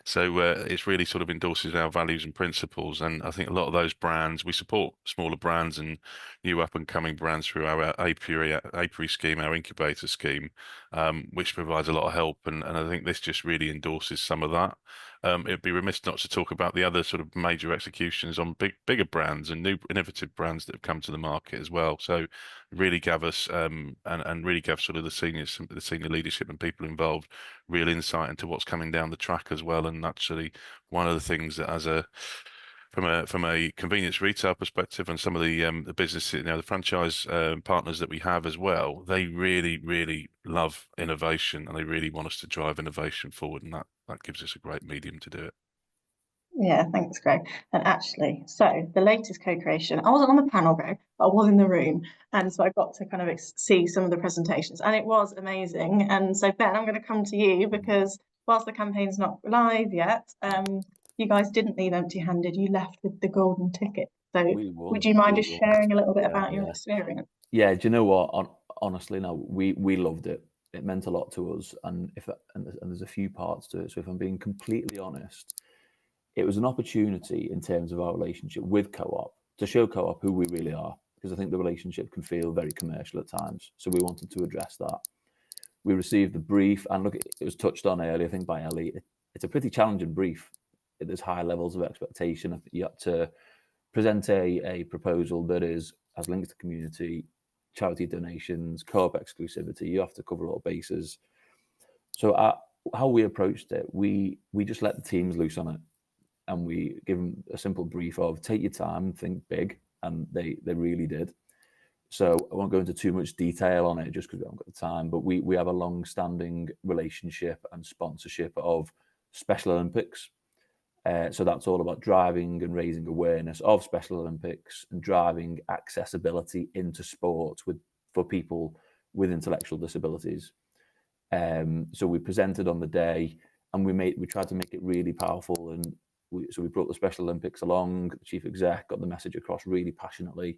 So it's really sort of endorses our values and principles. And I think a lot of those brands, we support smaller brands and new up and coming brands through our apiary scheme, our incubator scheme, which provides a lot of help. And I think this just really endorses some of that. It'd be remiss not to talk about the other sort of major executions on bigger brands and new innovative brands that have come to the market as well. So really give us and really give sort of the senior leadership and people involved real insight into what's coming down the track as well. And actually, one of the things that from a convenience retail perspective, and some of the businesses, the franchise partners that we have as well, they really, really love innovation, and they really want us to drive innovation forward, and that gives us a great medium to do it. Yeah, thanks, Greg. And actually, so the latest co-creation, I wasn't on the panel, Greg, but I was in the room. And so I got to kind of see some of the presentations, and it was amazing. And so, Ben, I'm going to come to you because whilst the campaign's not live yet, you guys didn't leave empty-handed. You left with the golden ticket. So would you mind just sharing a little bit about your experience? Yeah, do you know what? Honestly, no, we loved it. It meant a lot to us, and there's a few parts to it. So if I'm being completely honest, it was an opportunity in terms of our relationship with Co-op to show Co-op who we really are, because I think the relationship can feel very commercial at times. So we wanted to address that. We received the brief, and look, it was touched on earlier, I think, by Ellie. It's a pretty challenging brief. There's high levels of expectation. You have to present a proposal that has links to community, charity donations, Co-op exclusivity. You have to cover all bases. So how we approached it, we just let the teams loose on it. And we give them a simple brief of take your time, think big, and they really did. So I won't go into too much detail on it just because we haven't got the time, but we have a long-standing relationship and sponsorship of Special Olympics. So that's all about driving and raising awareness of Special Olympics and driving accessibility into sports for people with intellectual disabilities. So we presented on the day, and we tried to make it really powerful, and so we brought the Special Olympics along. The chief exec got the message across really passionately.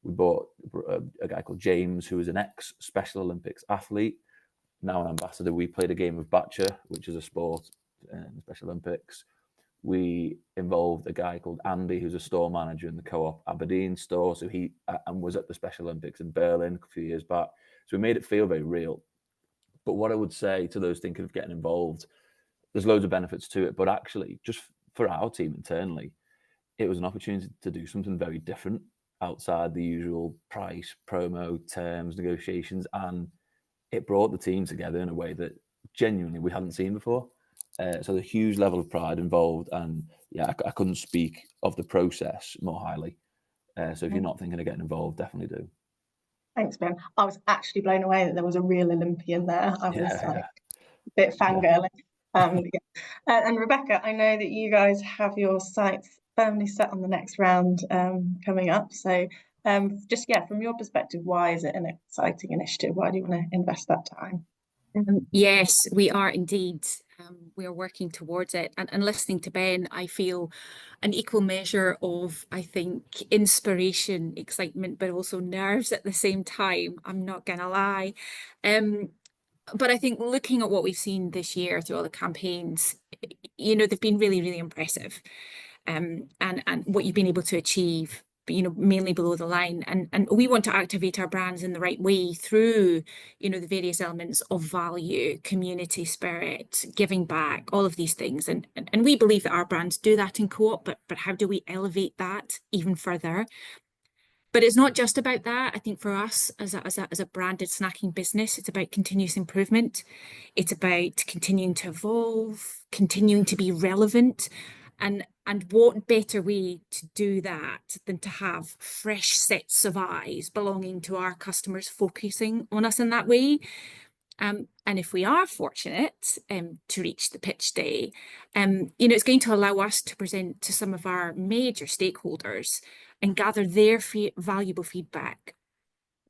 We brought a guy called James, who is an ex-Special Olympics athlete, now an ambassador. We played a game of bocce, which is a sport in the Special Olympics. We involved a guy called Andy, who's a store manager in the Co-op Aberdeen store. So he was at the Special Olympics in Berlin a few years back. So we made it feel very real. But what I would say to those thinking of getting involved, there's loads of benefits to it, but actually just for our team internally, it was an opportunity to do something very different outside the usual price, promo, terms, negotiations, and it brought the team together in a way that genuinely we hadn't seen before. So the huge level of pride involved, and yeah, I couldn't speak of the process more highly. So if you're not thinking of getting involved, definitely do. Thanks, Ben. I was actually blown away that there was a real Olympian there. I was a bit fangirling. And Rebecca, I know that you guys have your sights firmly set on the next round coming up. So just, from your perspective, why is it an exciting initiative? Why do you want to invest that time? Yes, we are indeed. We are working towards it. And listening to Ben, I feel an equal measure of, I think, inspiration, excitement, but also nerves at the same time. I'm not going to lie. But I think looking at what we've seen this year through all the campaigns, they've been really, really impressive. And what you've been able to achieve, mainly below the line. And we want to activate our brands in the right way through, the various elements of value, community spirit, giving back, all of these things. And we believe that our brands do that in Co-op, but how do we elevate that even further? But it's not just about that. I think for us as a branded snacking business, it's about continuous improvement. It's about continuing to evolve, continuing to be relevant. And what better way to do that than to have fresh sets of eyes belonging to our customers, focusing on us in that way. And if we are fortunate to reach the pitch day, it's going to allow us to present to some of our major stakeholders and gather their valuable feedback.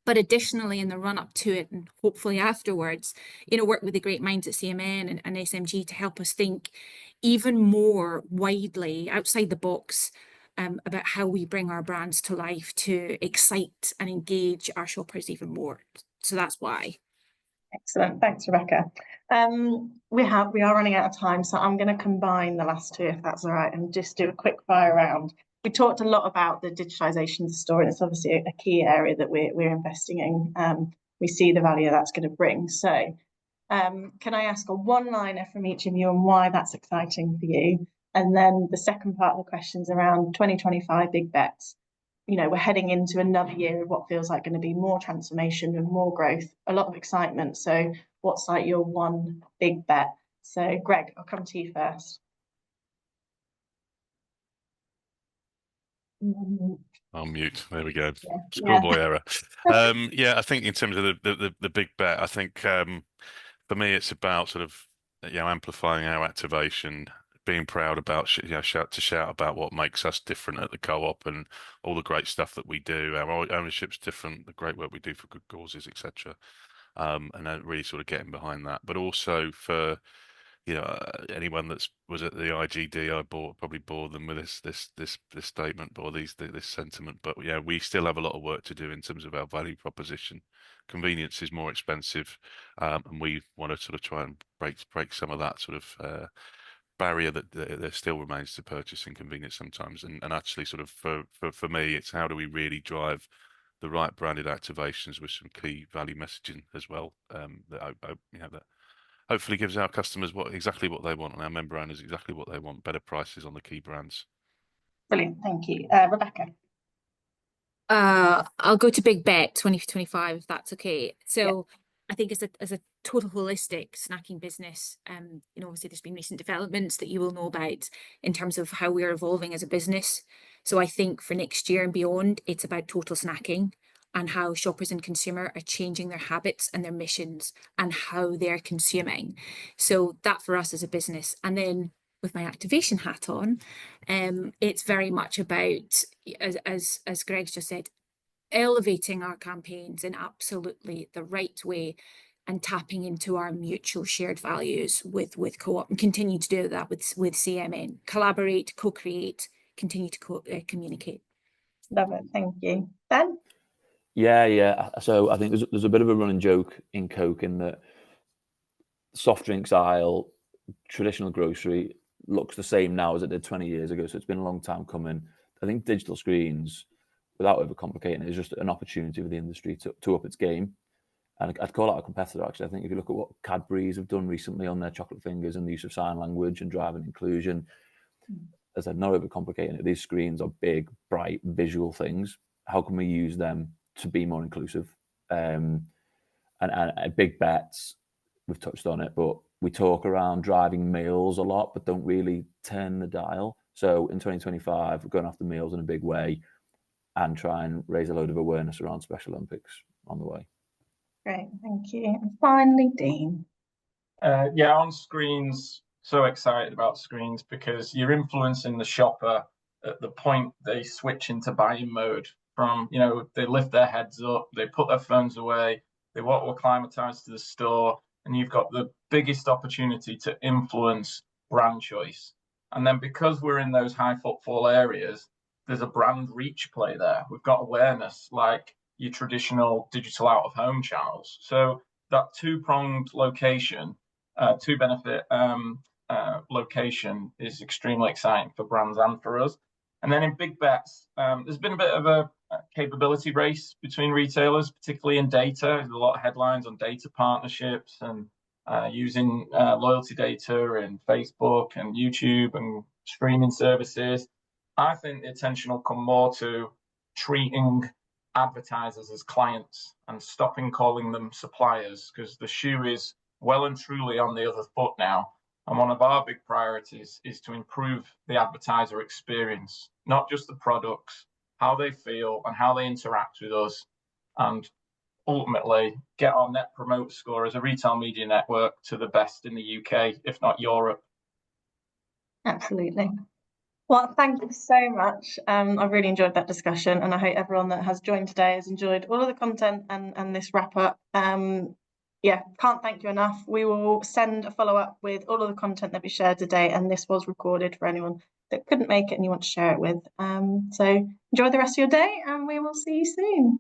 But additionally, in the run up to it, and hopefully afterwards, work with the great minds at CMN and SMG to help us think even more widely outside the box about how we bring our brands to life to excite and engage our shoppers even more. So that's why. Excellent. Thanks, Rebecca. We are running out of time, so I'm going to combine the last two, if that's all right, and just do a quick fire round. We talked a lot about the digitization of the store, and it's obviously a key area that we're investing in. We see the value that's going to bring. So can I ask a one-liner from each of you on why that's exciting for you? And then the second part of the question is around 2025 big bets. We're heading into another year of what feels like going to be more transformation and more growth, a lot of excitement. So what's like your one big bet? So Greg, I'll come to you first. I'll mute. There we go. Schoolboy error. I think in terms of the big bet, I think for me it's about sort of amplifying our activation, being proud about, shout about what makes us different at the Co-op and all the great stuff that we do. Our ownership's different, the great work we do for good causes, etc. And then really sort of getting behind that, but also for anyone that's was at the IGD, I probably bored them with this statement or this sentiment. But yeah, we still have a lot of work to do in terms of our value proposition. Convenience is more expensive, and we want to sort of try and break some of that sort of barrier that there still remains to purchasing convenience sometimes. And actually, sort of for me, it's how do we really drive the right branded activations with some key value messaging as well. That hopefully gives our customers exactly what they want, and our member owners exactly what they want: better prices on the key brands. Brilliant, thank you. Rebecca. I'll go to Big Bet 2025 if that's okay. So I think as a total holistic snacking business, obviously there's been recent developments that you will know about in terms of how we're evolving as a business. So I think for next year and beyond, it's about total snacking and how shoppers and consumer are changing their habits and their missions and how they're consuming. So that for us as a business. And then with my activation hat on, it's very much about, as Greg's just said, elevating our campaigns in absolutely the right way and tapping into our mutual shared values with Co-op, and continue to do that with CMN. Collaborate, co-create, continue to communicate. Love it, thank you. Ben? Yeah. So I think there's a bit of a running joke in Coke in that soft drinks aisle, traditional grocery looks the same now as it did 20 years ago. So it's been a long time coming. I think digital screens, without overcomplicating it, is just an opportunity for the industry to up its game. And I'd call out a competitor, actually. I think if you look at what Cadbury's have done recently on their chocolate fingers and the use of sign language and driving inclusion, as I said, not overcomplicating it, these screens are big, bright, visual things. How can we use them to be more inclusive? And Big Bets, we've touched on it, but we talk around driving meals a lot, but don't really turn the dial. So in 2025, we're going after meals in a big way and try and raise a load of awareness around Special Olympics on the way. Great, thank you. And finally, Dean. On screens, so excited about screens because you're influencing the shopper at the point they switch into buying mode. From, they lift their heads up, they put their phones away, they walk acclimatized to the store, and you've got the biggest opportunity to influence brand choice. And then because we're in those high footfall areas, there's a brand reach play there. We've got awareness like your traditional digital out-of-home channels. So that two-pronged location, two-benefit location is extremely exciting for brands and for us. And then in Big Bets, there's been a bit of a capability race between retailers, particularly in data. There's a lot of headlines on data partnerships and using loyalty data in Facebook and YouTube and streaming services. I think the attention will come more to treating advertisers as clients and stopping calling them suppliers, because the shoe is well and truly on the other foot now. And one of our big priorities is to improve the advertiser experience, not just the products, how they feel and how they interact with us, and ultimately get our net promoter score as a retail media network to the best in the UK, if not Europe. Absolutely. Well, thank you so much. I've really enjoyed that discussion, and I hope everyone that has joined today has enjoyed all of the content and this wrap up. Can't thank you enough. We will send a follow-up with all of the content that we shared today, and this was recorded for anyone that couldn't make it and you want to share it with. So enjoy the rest of your day, and we will see you soon.